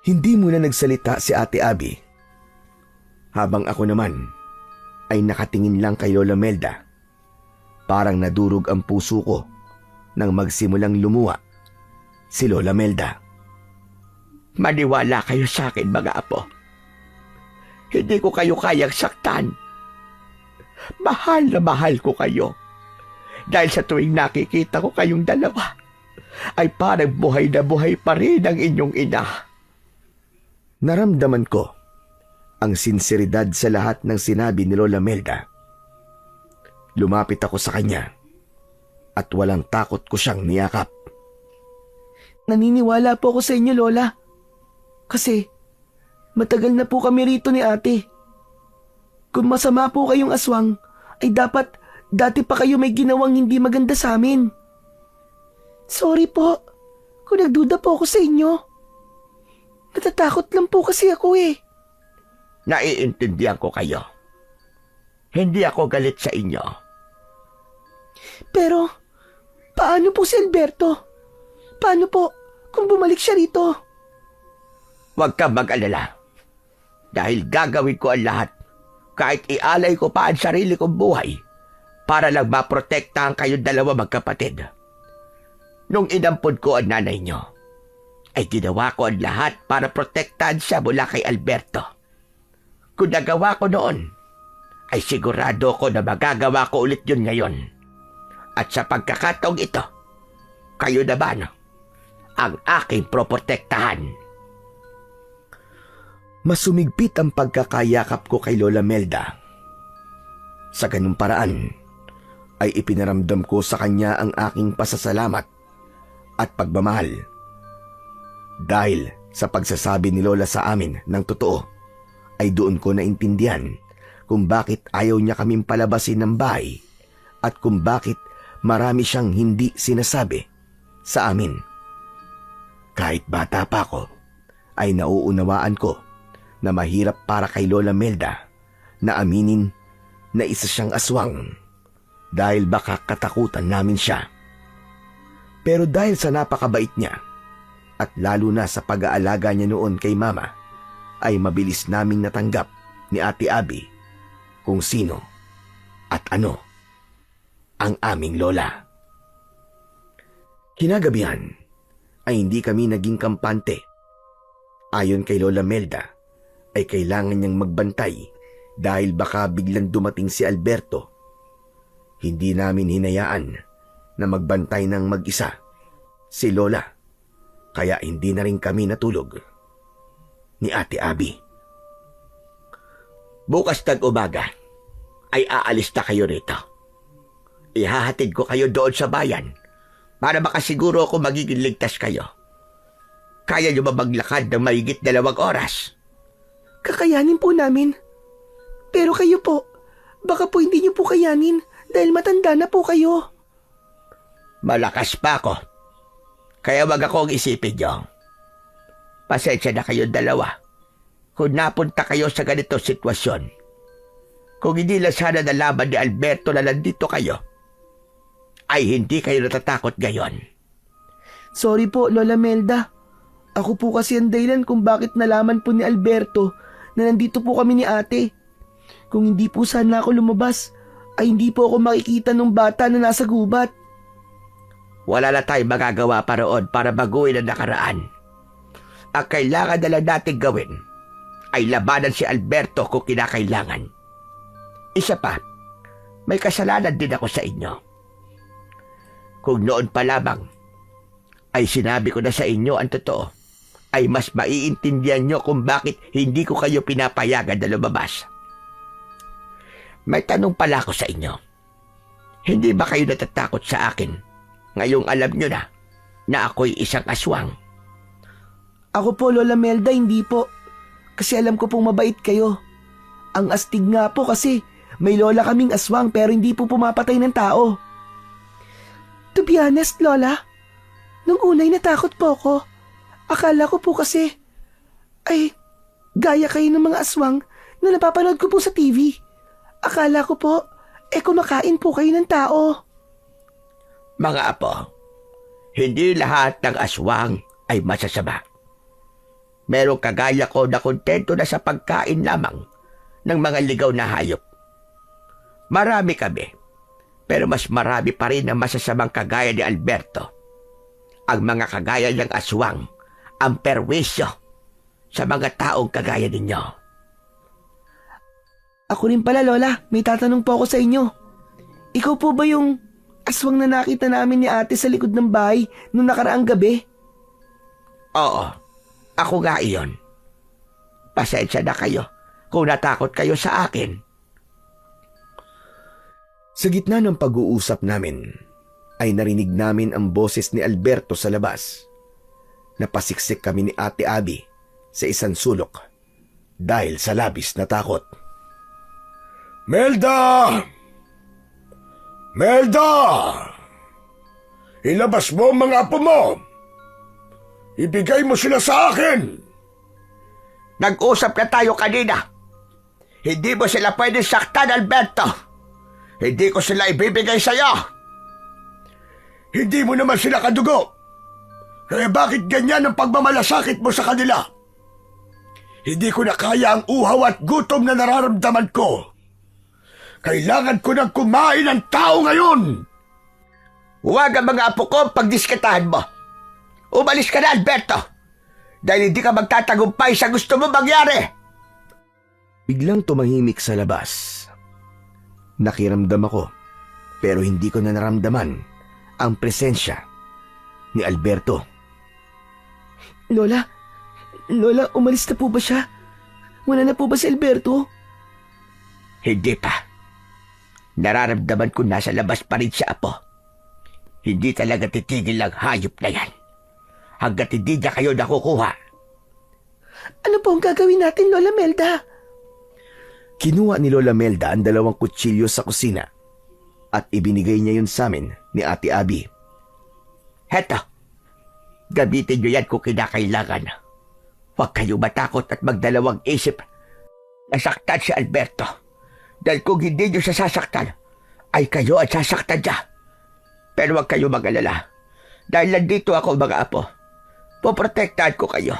Hindi muna nagsalita si Ate Abby. Habang ako naman ay nakatingin lang kay Lola Melda. Parang nadurog ang puso ko nang magsimulang lumuwa si Lola Melda. Maniwala kayo sa akin, mga apo. Hindi ko kayo kayang saktan. Mahal na mahal ko kayo. Dahil sa tuwing nakikita ko kayong dalawa, ay parang buhay na buhay pa rin ang inyong ina. Naramdaman ko ang sinseridad sa lahat ng sinabi ni Lola Melda. Lumapit ako sa kanya at walang takot ko siyang niyakap. Naniniwala po ako sa inyo, Lola. Kasi matagal na po kami rito ni Ate. Kung masama po kayong aswang, ay dapat dati pa kayo may ginawang hindi maganda sa amin. Sorry po kung nagduda po ako sa inyo. Natatakot lang po kasi ako eh. Naiintindihan ko kayo. Hindi ako galit sa inyo. Pero, paano po si Alberto? Paano po kung bumalik siya rito? Huwag kang mag-alala. Dahil gagawin ko ang lahat, kahit ialay ko pa ang sarili kong buhay, para lang maprotektahan kayong dalawa magkapatid. Nung inampod ko ang nanay nyo, ay ginawa ko ang lahat para protektahan siya mula kay Alberto. Kung nagawa ko noon, ay sigurado ko na magagawa ko ulit yun ngayon. At sa pagkakataong ito, kayo naman ang aking proprotektahan. Masumigpit ang pagkakayakap ko kay Lola Melda. Sa ganung paraan, ay ipinaramdam ko sa kanya ang aking pasasalamat at pagmamahal. Dahil sa pagsasabi ni Lola sa amin ng totoo, ay doon ko naintindihan kung bakit ayaw niya kaming palabasin ng bahay at kung bakit marami siyang hindi sinasabi sa amin. Kahit bata pa ako, ay nauunawaan ko na mahirap para kay Lola Melda na aminin na isa siyang aswang dahil baka katakutan namin siya. Pero dahil sa napakabait niya at lalo na sa pag-aalaga niya noon kay Mama, ay mabilis naming natanggap ni Ate Abby kung sino at ano ang aming lola. Kinagabihan ay hindi kami naging kampante. Ayon kay Lola Melda, ay kailangan niyang magbantay dahil baka biglang dumating si Alberto. Hindi namin hinayaan na magbantay ng mag-isa si Lola, kaya hindi na rin kami natulog ni Ate Abby. Bukas umaga ay aalis na kayo rito. Ihahatid ko kayo doon sa bayan para makasiguro ako magiging ligtas kayo. Kaya niyo ba maglakad ng mahigit 2 oras? Kakayanin po namin. Pero kayo po, baka po hindi niyo po kayanin dahil matanda na po kayo. Malakas pa ako. Kaya wag akong isipin niyo. Pasensya na kayo 2 kung napunta kayo sa ganito sitwasyon. Kung hindi lang sana nalaman ni Alberto na nandito kayo, ay hindi kayo natatakot ngayon. Sorry po, Lola Melda. Ako po kasi ang dahilan kung bakit nalaman po ni Alberto na nandito po kami ni ate. Kung hindi po sana ako lumabas, ay hindi po ako makikita ng bata na nasa gubat. Wala na tayong magagawa pa roon para baguhin ang nakaraan. Ang kailangan na lang natin gawin ay labanan si Alberto kung kinakailangan. Isa pa, may kasalanan din ako sa inyo. Kung noon pa lamang ay sinabi ko na sa inyo ang totoo, ay mas maiintindihan nyo kung bakit hindi ko kayo pinapayagan na lumabas. May tanong pala ako sa inyo. Hindi ba kayo natatakot sa akin ngayong alam nyo na ako'y isang aswang? Ako po, Lola Melda, hindi po. Kasi alam ko pong mabait kayo. Ang astig nga po kasi may lola kaming aswang pero hindi po pumapatay ng tao. To be honest, Lola, nung unay natakot po ako. Akala ko po kasi, ay, gaya kayo ng mga aswang na napapanood ko po sa TV. Akala ko po, kumakain po kayo ng tao. Mga apo, hindi lahat ng aswang ay masasama. Merong kagaya ko na kontento na sa pagkain lamang ng mga ligaw na hayop. Marami kami, pero mas marami pa rin ang masasamang kagaya ni Alberto. Ang mga kagaya ng aswang ang perwisyo sa mga taong kagaya ninyo. Ako rin pala, Lola, may tatanong po ako sa inyo. Ikaw po ba yung aswang na nakita namin ni ate sa likod ng bahay nung nakaraang gabi? Oo, ako nga iyon. Pasensya na kayo kung natakot kayo sa akin. Sa gitna ng pag-uusap namin, ay narinig namin ang boses ni Alberto sa labas. Napasiksik kami ni Ate Abby sa isang sulok dahil sa labis na takot. Melda! Melda! Ilabas mo ang mga apo mo! Ibigay mo sila sa akin! Nag-usap na tayo kanina. Hindi mo sila pwede saktan, Alberto. Hindi ko sila ibibigay sa'yo. Hindi mo naman sila kadugo. Kaya bakit ganyan ang pagmamalasakit mo sa kanila? Hindi ko na kaya ang uhaw at gutom na nararamdaman ko. Kailangan ko nang kumain ng tao ngayon! Huwag ang mga apo ko pagdiskitahan mo. Umalis ka na, Alberto. Dahil hindi ka magtatagumpay sa gusto mo mangyari. Biglang tumahimik sa labas. Nakiramdam ako, pero hindi ko na naramdaman ang presensya ni Alberto. Lola, umalis na po ba siya? Wala na po ba si Alberto? Hindi pa. Nararamdaman ko nasa labas pa rin siya, apo. Hindi talaga titigil ang hayop na yan. Hanggat hindi niya kayo nakukuha. Ano po ang gagawin natin, Lola Melda? Kinuha ni Lola Melda ang 2 kutsilyo sa kusina at ibinigay niya yun sa amin ni Ate Abby. Heto, gamitin niyo yan kung kinakailangan. Huwag kayo matakot at magdalawang isip. Nasaktan si Alberto. Dahil kung hindi niyo siya sasaktan, ay kayo at sasaktan niya. Pero huwag kayo mag-alala. Dahil nandito ako, mga apo. Poprotektahan ko kayo.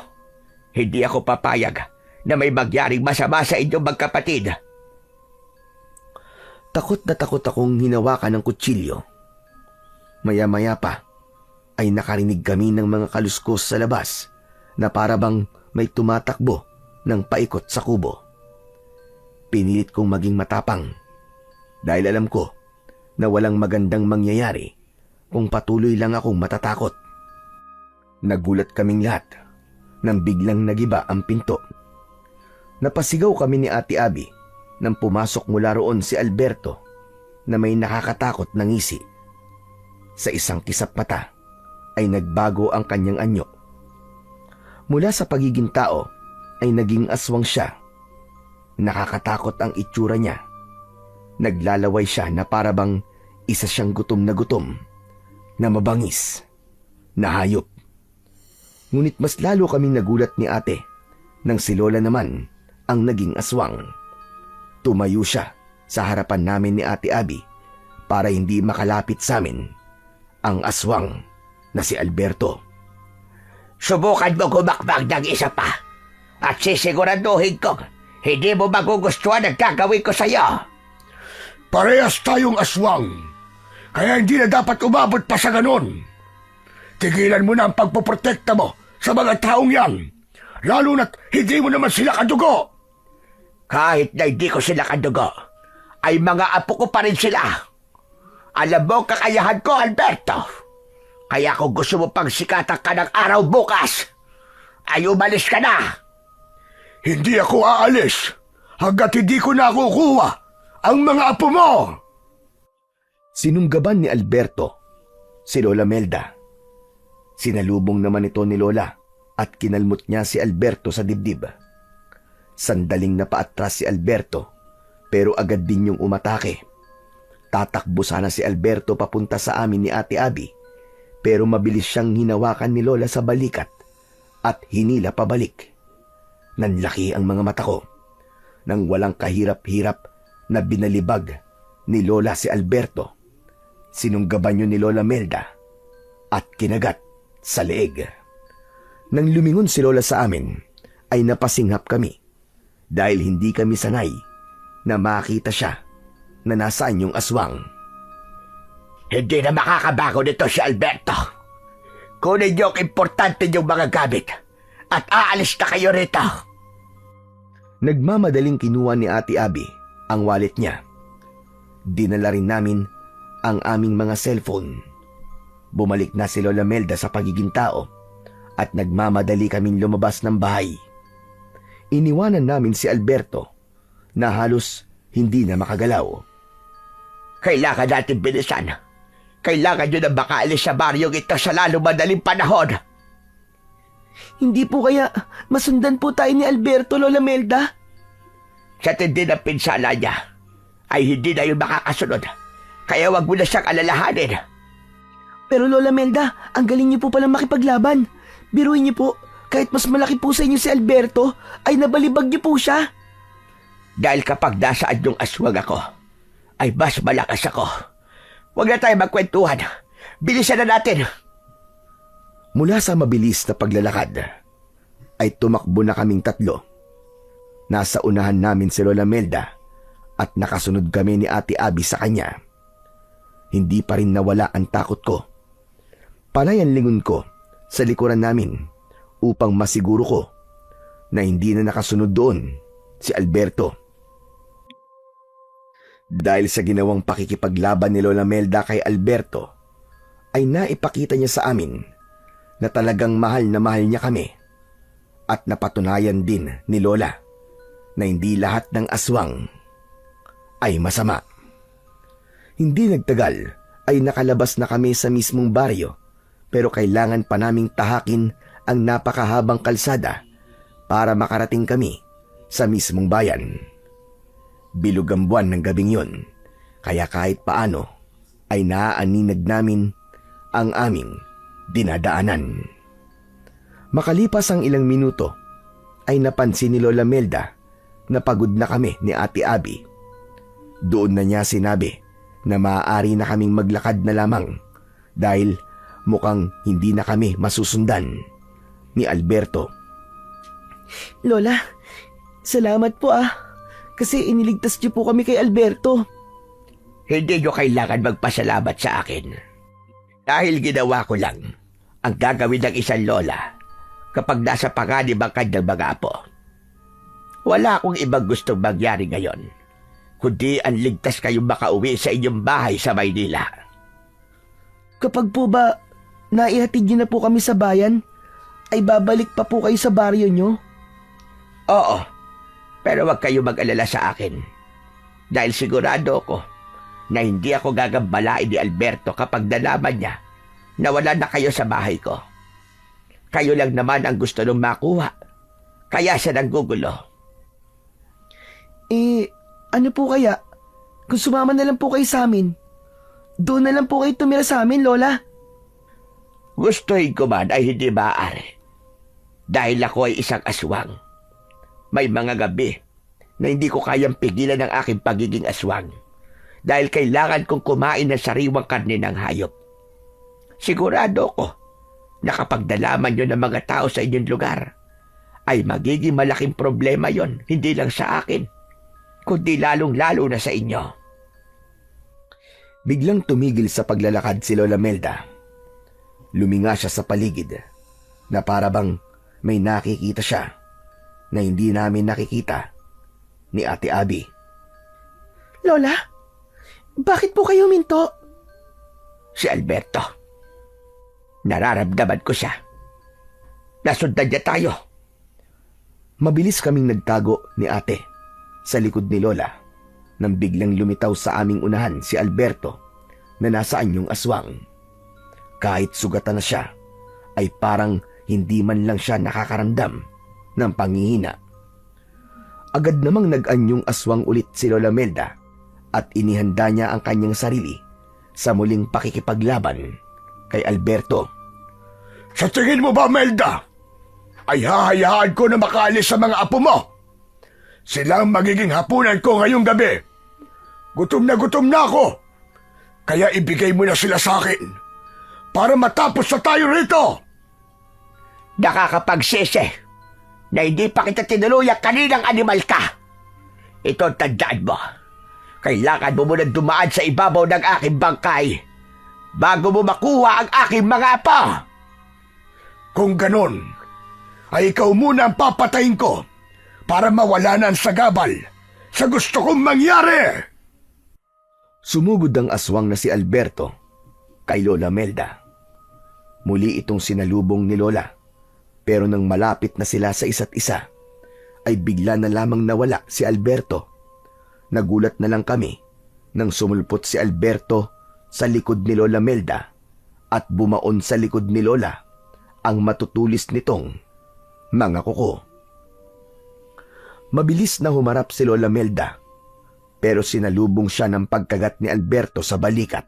Hindi ako papayag na may magyaring masama sa inyong magkapatid. Takot na takot akong hinawakan ng kutsilyo. Maya-maya pa ay nakarinig kami ng mga kaluskos sa labas na parabang may tumatakbo ng paikot sa kubo. Pinilit kong maging matapang dahil alam ko na walang magandang mangyayari kung patuloy lang akong matatakot. Nagulat kaming lahat nang biglang nagiba ang pinto. Napasigaw kami ni Ate Abby nang pumasok mula roon si Alberto na may nakakatakot na ngisi. Sa isang kisap mata ay nagbago ang kanyang anyo. Mula sa pagiging tao ay naging aswang siya. Nakakatakot ang itsura niya. Naglalaway siya na parabang isa siyang gutom na mabangis, na hayop. Ngunit mas lalo kaming nagulat ni ate nang si Lola naman ang naging aswang. Tumayo siya sa harapan namin ni Ate Abby para hindi makalapit sa amin ang aswang na si Alberto. Subukan mo kumakbang ng isa pa at sisiguraduhin ko hindi mo magugustuhan ang gagawin ko sa'yo. Parehas tayong aswang, kaya hindi na dapat umabot pa sa ganon. Tigilan mo na ang pagpoprotekta mo sa mga taong yan, lalo na't hindi mo naman sila kadugo. Kahit na hindi ko sila kadugo, ay mga apo ko pa rin sila. Alam mo kakayahan ko, Alberto. Kaya kung gusto mo pang sikatan ka ng araw bukas, ay umalis ka na. Hindi ako aalis hanggat hindi ko nakukuha ang mga apo mo. Sinunggaban ni Alberto si Lola Melda. Sinalubong naman ito ni Lola at kinalmot niya si Alberto sa dibdib. Sandaling napaatras si Alberto pero agad din yung umatake. Tatakbo sana si Alberto papunta sa amin ni Ate Abby pero mabilis siyang hinawakan ni Lola sa balikat at hinila pabalik. Nanlaki ang mga mata ko nang walang kahirap-hirap na binalibag ni Lola si Alberto. Sinunggaban yun ni Lola Melda at kinagat sa leeg. Nang lumingon si Lola sa amin ay napasinghap kami dahil hindi kami sanay na makita siya na nasaan yung aswang. Hindi na makakabago nito si Alberto. Kunin niyo ang importante niyong mga gamit at aalis na kayo rito. Nagmamadaling kinuha ni Ate Abby ang wallet niya. Dinala rin namin ang aming mga cellphone. Bumalik na si Lola Melda sa pagiging tao at nagmamadali kaming lumabas ng bahay. Iniwanan namin si Alberto na halos hindi na makagalaw. Kailangan natin bilisan. Kailangan nyo na makaalis sa baryong ito sa lalo madaling panahon. Hindi po kaya masundan po tayo ni Alberto, Lola Melda? Sa tindi ng pinsala niya, ay hindi na yun makakasunod. Kaya wag mo na siyang alalahanin. Pero Lola Melda, ang galing niyo po palang makipaglaban. Biruin niyo po, kahit mas malaki po sa inyo si Alberto, ay nabalibag niyo po siya. Dahil kapag nasaan yung aswang ako, ay mas malakas ako. Huwag na tayo magkwentuhan. Bilisan na natin. Mula sa mabilis na paglalakad, ay tumakbo na kaming tatlo. Nasa unahan namin si Lola Melda at nakasunod kami ni Ate Abby sa kanya. Hindi pa rin nawala ang takot ko. Panay ang lingon ko sa likuran namin upang masiguro ko na hindi na nakasunod doon si Alberto. Dahil sa ginawang pakikipaglaban ni Lola Melda kay Alberto, ay naipakita niya sa amin na talagang mahal na mahal niya kami at napatunayan din ni Lola na hindi lahat ng aswang ay masama. Hindi nagtagal ay nakalabas na kami sa mismong baryo pero kailangan pa naming tahakin ang napakahabang kalsada para makarating kami sa mismong bayan. Bilog ang buwan ng gabing yon, kaya kahit paano ay naaaninag namin ang aming dinadaanan. Makalipas ang ilang minuto ay napansin ni Lola Melda na pagod na kami ni Ate Abby. Doon na niya sinabi na maaari na kaming maglakad na lamang dahil mukhang hindi na kami masusundan ni Alberto. Lola, salamat po kasi iniligtas niyo po kami kay Alberto. Hindi nyo kailangan magpasalamat sa akin. Dahil ginawa ko lang ang gagawin ng isang lola kapag nasa panganib ang kanyang mga apo. Wala akong ibang gustong mangyari ngayon, kundi ang ligtas kayong makauwi sa inyong bahay sa Maynila. Kapag po ba naihatid niyo na po kami sa bayan, ay babalik pa po kayo sa baryo niyo? Oo, pero huwag kayo mag-alala sa akin. Dahil sigurado ko na hindi ako gagambalain ni Alberto kapag nalaman niya na wala na kayo sa bahay ko. Kayo lang naman ang gusto nung makuha, kaya siya nanggugulo. Ano po kaya? Kung sumama na lang po kayo sa amin, doon na lang po kayo tumira sa amin, Lola. Gustuhin ko man ay hindi maaari. Dahil ako ay isang aswang. May mga gabi na hindi ko kayang pigilan ang aking pagiging aswang dahil kailangan kong kumain ng sariwang karne ng hayop. Sigurado ko na kapag nalaman nyo ng mga tao sa inyong lugar, ay magiging malaking problema yon, hindi lang sa akin, kundi lalong-lalo na sa inyo. Biglang tumigil sa paglalakad si Lola Melda. Luminga siya sa paligid na para bang may nakikita siya na hindi namin nakikita ni Ate Abby. Lola, bakit po kayo minto? Si Alberto. Nararamdaman ko siya. Nasundan niya tayo. Mabilis kaming nagtago ni Ate sa likod ni Lola nang biglang lumitaw sa aming unahan si Alberto na nasa anyong aswang. Kahit sugatan na siya, ay parang hindi man lang siya nakakaramdam ng panghihina. Agad namang nag-anyong aswang ulit si Lola Melda at inihanda niya ang kanyang sarili sa muling pakikipaglaban kay Alberto. Sa tingin mo ba, Melda, ay hahayaan ko na makaalis sa mga apo mo? Sila ang magiging hapunan ko ngayong gabi. Gutom na ako. Kaya ibigay mo na sila sa akin para matapos na tayo rito. Nakakapagsisi na hindi pa kita tinuluyan kaninang animal ka. Ito tandaan mo. Kailangan mo muna dumaan sa ibabaw ng aking bangkay bago mo makuha ang aking mga apo. Kung ganon, ay ikaw muna ang papatayin ko para mawala na ang sagabal sa gusto kong mangyari. Sumugod ang aswang na si Alberto kay Lola Melda. Muli itong sinalubong ni Lola, pero nang malapit na sila sa isa't isa, ay bigla na lamang nawala si Alberto. Nagulat na lang kami nang sumulpot si Alberto sa likod ni Lola Melda at bumaon sa likod ni Lola ang matutulis nitong mga kuko. Mabilis na humarap si Lola Melda, pero sinalubong siya ng pagkagat ni Alberto sa balikat.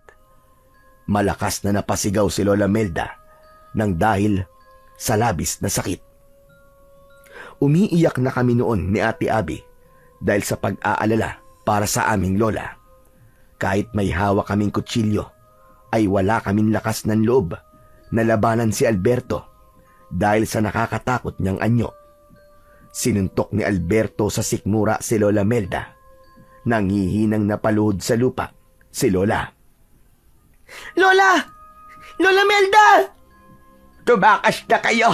Malakas na napasigaw si Lola Melda nang dahil sa labis na sakit. Umiiyak na kami noon ni Ate Abby dahil sa pag-aalala para sa aming lola. Kahit may hawak kaming kutsilyo, ay wala kaming lakas ng loob na labanan si Alberto dahil sa nakakatakot niyang anyo. Sinuntok ni Alberto sa sikmura si Lola Melda. Nanghihinang napaluhod sa lupa si Lola. Lola! Lola Melda! Tumakas na kayo.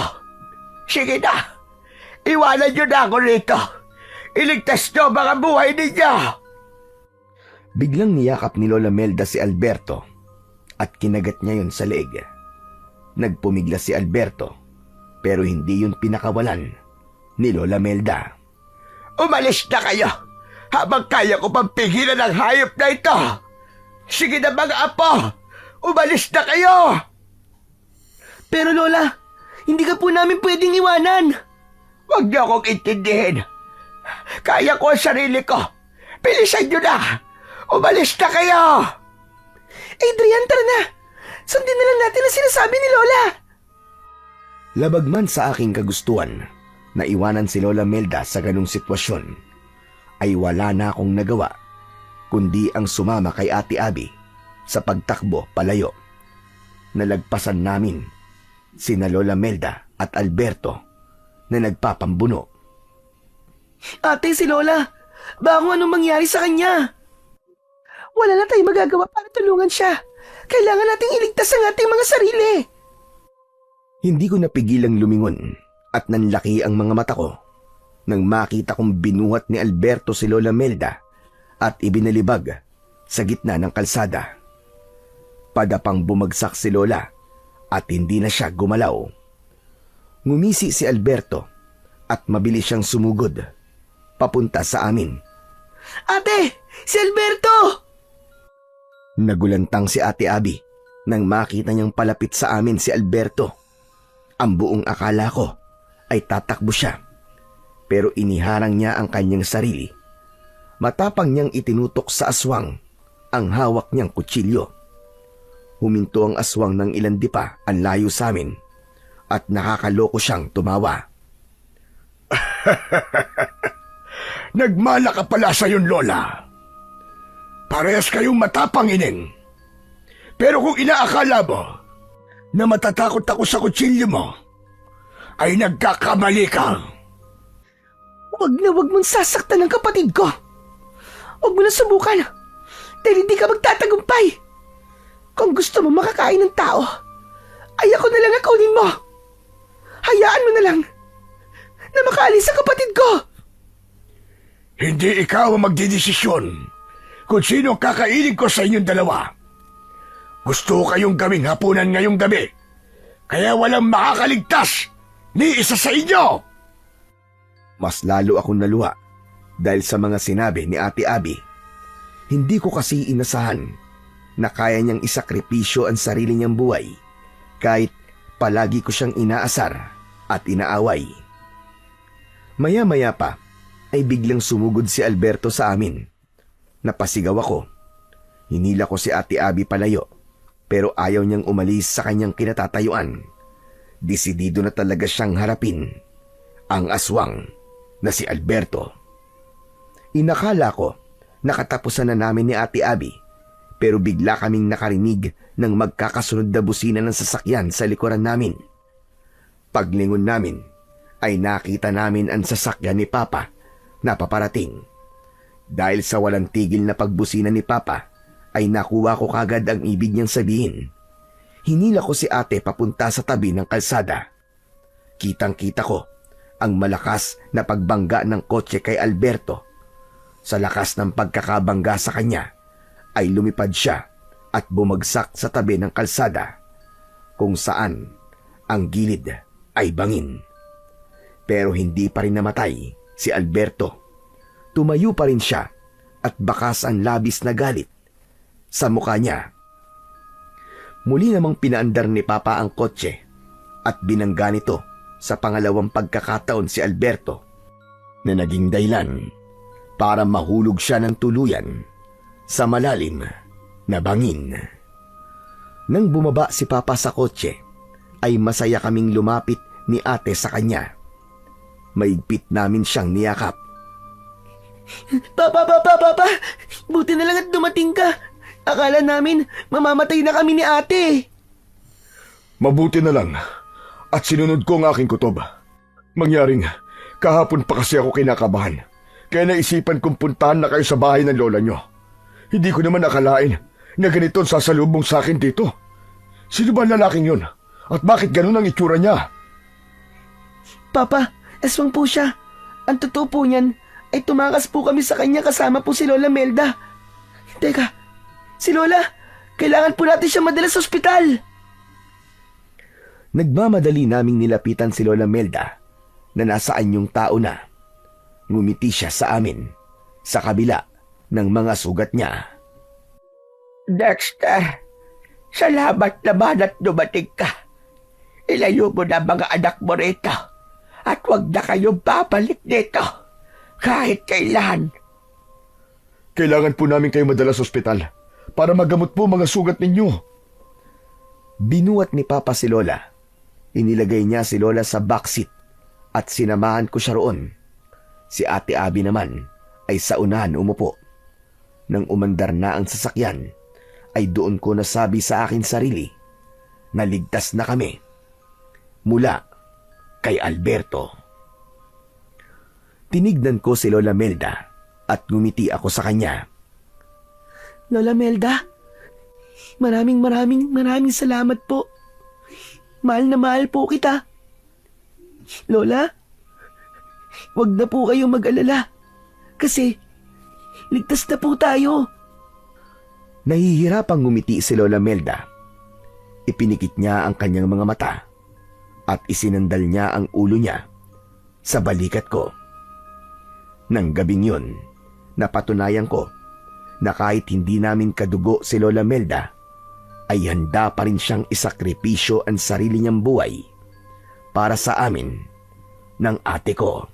Sige na. Iwanan niyo na ako rito. Iligtas niyo ang mga buhay ninyo. Biglang niyakap ni Lola Melda si Alberto at kinagat niya yun sa leeg. Nagpumigla si Alberto pero hindi yun pinakawalan ni Lola Melda. Umalis na kayo habang kaya ko pang pigilan ang hayop na ito. Sige na mga apo. Umalis na kayo. Pero Lola, hindi ka po namin pwedeng iwanan. Huwag niyo akong intindihin. Kaya ko ang sarili ko. Bilisan niyo na. Umalis na kayo. Adrian, tara na. Sundin na lang natin ang sinasabi ni Lola. Labag man sa aking kagustuhan na iwanan si Lola Melda sa ganung sitwasyon, ay wala na akong nagawa kundi ang sumama kay Ate Abby sa pagtakbo palayo. Nalagpasan namin sina Lola Melda at Alberto na nagpapambuno. Ate, si Lola, baka kung anong mangyari sa kanya. Wala na tayong magagawa para tulungan siya. Kailangan nating iligtas ang ating mga sarili. Hindi ko napigilang lumingon at nanlaki ang mga mata ko nang makita kong binuhat ni Alberto si Lola Melda at ibinalibag sa gitna ng kalsada. Padapang bumagsak si Lola at hindi na siya gumalaw. Ngumisi si Alberto at mabilis siyang sumugod papunta sa amin. Ate! Si Alberto! Nagulantang si Ate Abby nang makita niyang palapit sa amin si Alberto. Ang buong akala ko ay tatakbo siya, pero iniharang niya ang kanyang sarili. Matapang niyang itinutok sa aswang ang hawak niyang kutsilyo. Huminto ang aswang ng ilang dipa ang layo sa amin at nakakaloko siyang tumawa. Nagmala ka pala sa yun, Lola. Parehas kayong matapang, Ining. Pero kung inaakala mo na matatakot ako sa kutsilyo mo, ay nagkakamali ka. Huwag mong sasaktan ang kapatid ko. Huwag mo na subukan. Dahil hindi ka magtatagumpay. Kung gusto mo makakain ng tao, ay ako na lang ang kaunin mo. Hayaan mo na lang na makaalis ang kapatid ko. Hindi ikaw ang magdidesisyon kung sino ang kakainin ko sa inyong dalawa. Gusto ko kayong gawing hapunan ngayong gabi, kaya walang makakaligtas ni isa sa inyo. Mas lalo akong naluha dahil sa mga sinabi ni Ate Abby. Hindi ko kasi inasahan na kaya niyang isakripisyo ang sarili niyang buhay kahit palagi ko siyang inaasar at inaaway. Maya-maya pa ay biglang sumugod si Alberto sa amin. Napasigaw ako. Hinila ko si Ate Abby palayo pero ayaw niyang umalis sa kanyang kinatatayuan. Desidido na talaga siyang harapin ang aswang na si Alberto. Inakala ko nakatapusan na namin ni Ate Abby pero bigla kaming nakarinig ng magkakasunod na busina ng sasakyan sa likuran namin. Paglingon namin ay nakita namin ang sasakyan ni Papa na paparating. Dahil sa walang tigil na pagbusina ni Papa ay nakuha ko kagad ang ibig niyang sabihin. Hinila ko si ate papunta sa tabi ng kalsada. Kitang-kita ko ang malakas na pagbangga ng kotse kay Alberto. Sa lakas ng pagkakabangga sa kanya ay lumipad siya at bumagsak sa tabi ng kalsada kung saan ang gilid ay bangin. Pero hindi pa rin namatay si Alberto. Tumayo pa rin siya at bakas ang labis na galit sa mukha niya. Muli namang pinaandar ni Papa ang kotse at binangga nito sa pangalawang pagkakataon si Alberto na naging dahilan para mahulog siya ng tuluyan sa malalim na bangin. Nang bumaba si Papa sa kotse ay masaya kaming lumapit ni ate sa kanya. Maigpit namin siyang niyakap. Papa! Buti na lang at dumating ka. Akala namin mamamatay na kami ni ate. Mabuti na lang at sinunod ko ang aking kutob. Mangyaring kahapon pa kasi ako kinakabahan, kaya naisipan kong puntahan na kayo sa bahay ng lola nyo. Hindi ko naman akalain na ganito ang sasalubong sa akin dito. Sino ba ang lalaking yun? At bakit ganun ang itsura niya? Papa, aswang po siya. Ang totoo po niyan ay tumakas po kami sa kanya kasama po si Lola Melda. Teka, si Lola, kailangan po natin siya madala sa ospital. Nagmamadali naming nilapitan si Lola Melda na nasa anyong tao na. Ngumiti siya sa amin sa kabila ng mga sugat niya. Dexter, salamat naman at dumating ka. Ilayo mo na mga anak mo rito at huwag na kayong babalik dito kahit kailan. Kailangan po namin kayo madala sa ospital para magamot po mga sugat ninyo. Binuhat ni Papa si Lola. Inilagay niya si Lola sa backseat at sinamahan ko siya roon. Si Ate Abby naman ay sa unahan umupo. Nang umandar na ang sasakyan, ay doon ko nasabi sa akin sarili na ligtas na kami mula kay Alberto. Tinignan ko si Lola Melda at ngumiti ako sa kanya. Lola Melda, maraming salamat po. Mahal na mahal po kita. Lola, wag na po kayong mag-alala. Kasi, ligtas na po tayo. Nahihirapang ngumiti si Lola Melda. Ipinikit niya ang kanyang mga mata at isinandal niya ang ulo niya sa balikat ko. Nang gabing yun, napatunayan ko na kahit hindi namin kadugo si Lola Melda, ay handa pa rin siyang isakripisyo ang sarili niyang buhay para sa amin ng ate ko.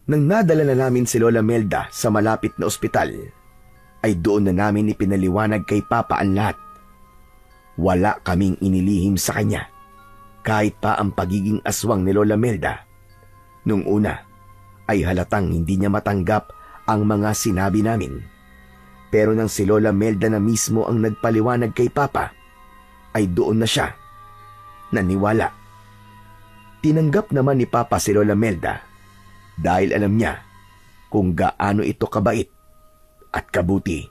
Nang nadala na namin si Lola Melda sa malapit na ospital, ay doon na namin ipinaliwanag kay Papa ang lahat. Wala kaming inilihim sa kanya, kahit pa ang pagiging aswang ni Lola Melda. Nung una, ay halatang hindi niya matanggap ang mga sinabi namin. Pero nang si Lola Melda na mismo ang nagpaliwanag kay Papa, ay doon na siya naniwala. Tinanggap naman ni Papa si Lola Melda dahil alam niya kung gaano ito kabait at kabuti.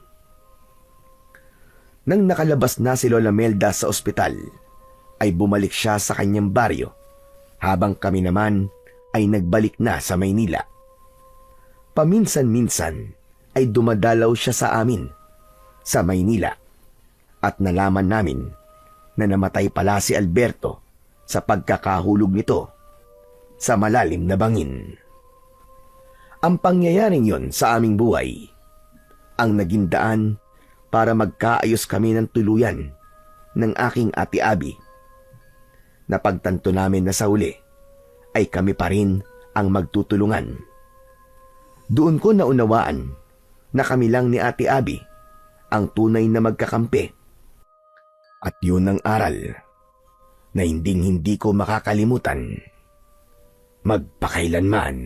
Nang nakalabas na si Lola Melda sa ospital, ay bumalik siya sa kanyang baryo, habang kami naman ay nagbalik na sa Maynila. Paminsan-minsan ay dumadalaw siya sa amin sa Maynila at nalaman namin na namatay pala si Alberto sa pagkakahulog nito sa malalim na bangin. Ang pangyayaring yon sa aming buhay ang naging daan para magkaayos kami ng tuluyan ng aking ate Abby. Napagtanto namin na sa huli ay kami pa rin ang magtutulungan. Doon ko naunawaan na kami lang ni Ate Abby ang tunay na magkakampi. At yun ang aral na hindi ko makakalimutan magpakailanman.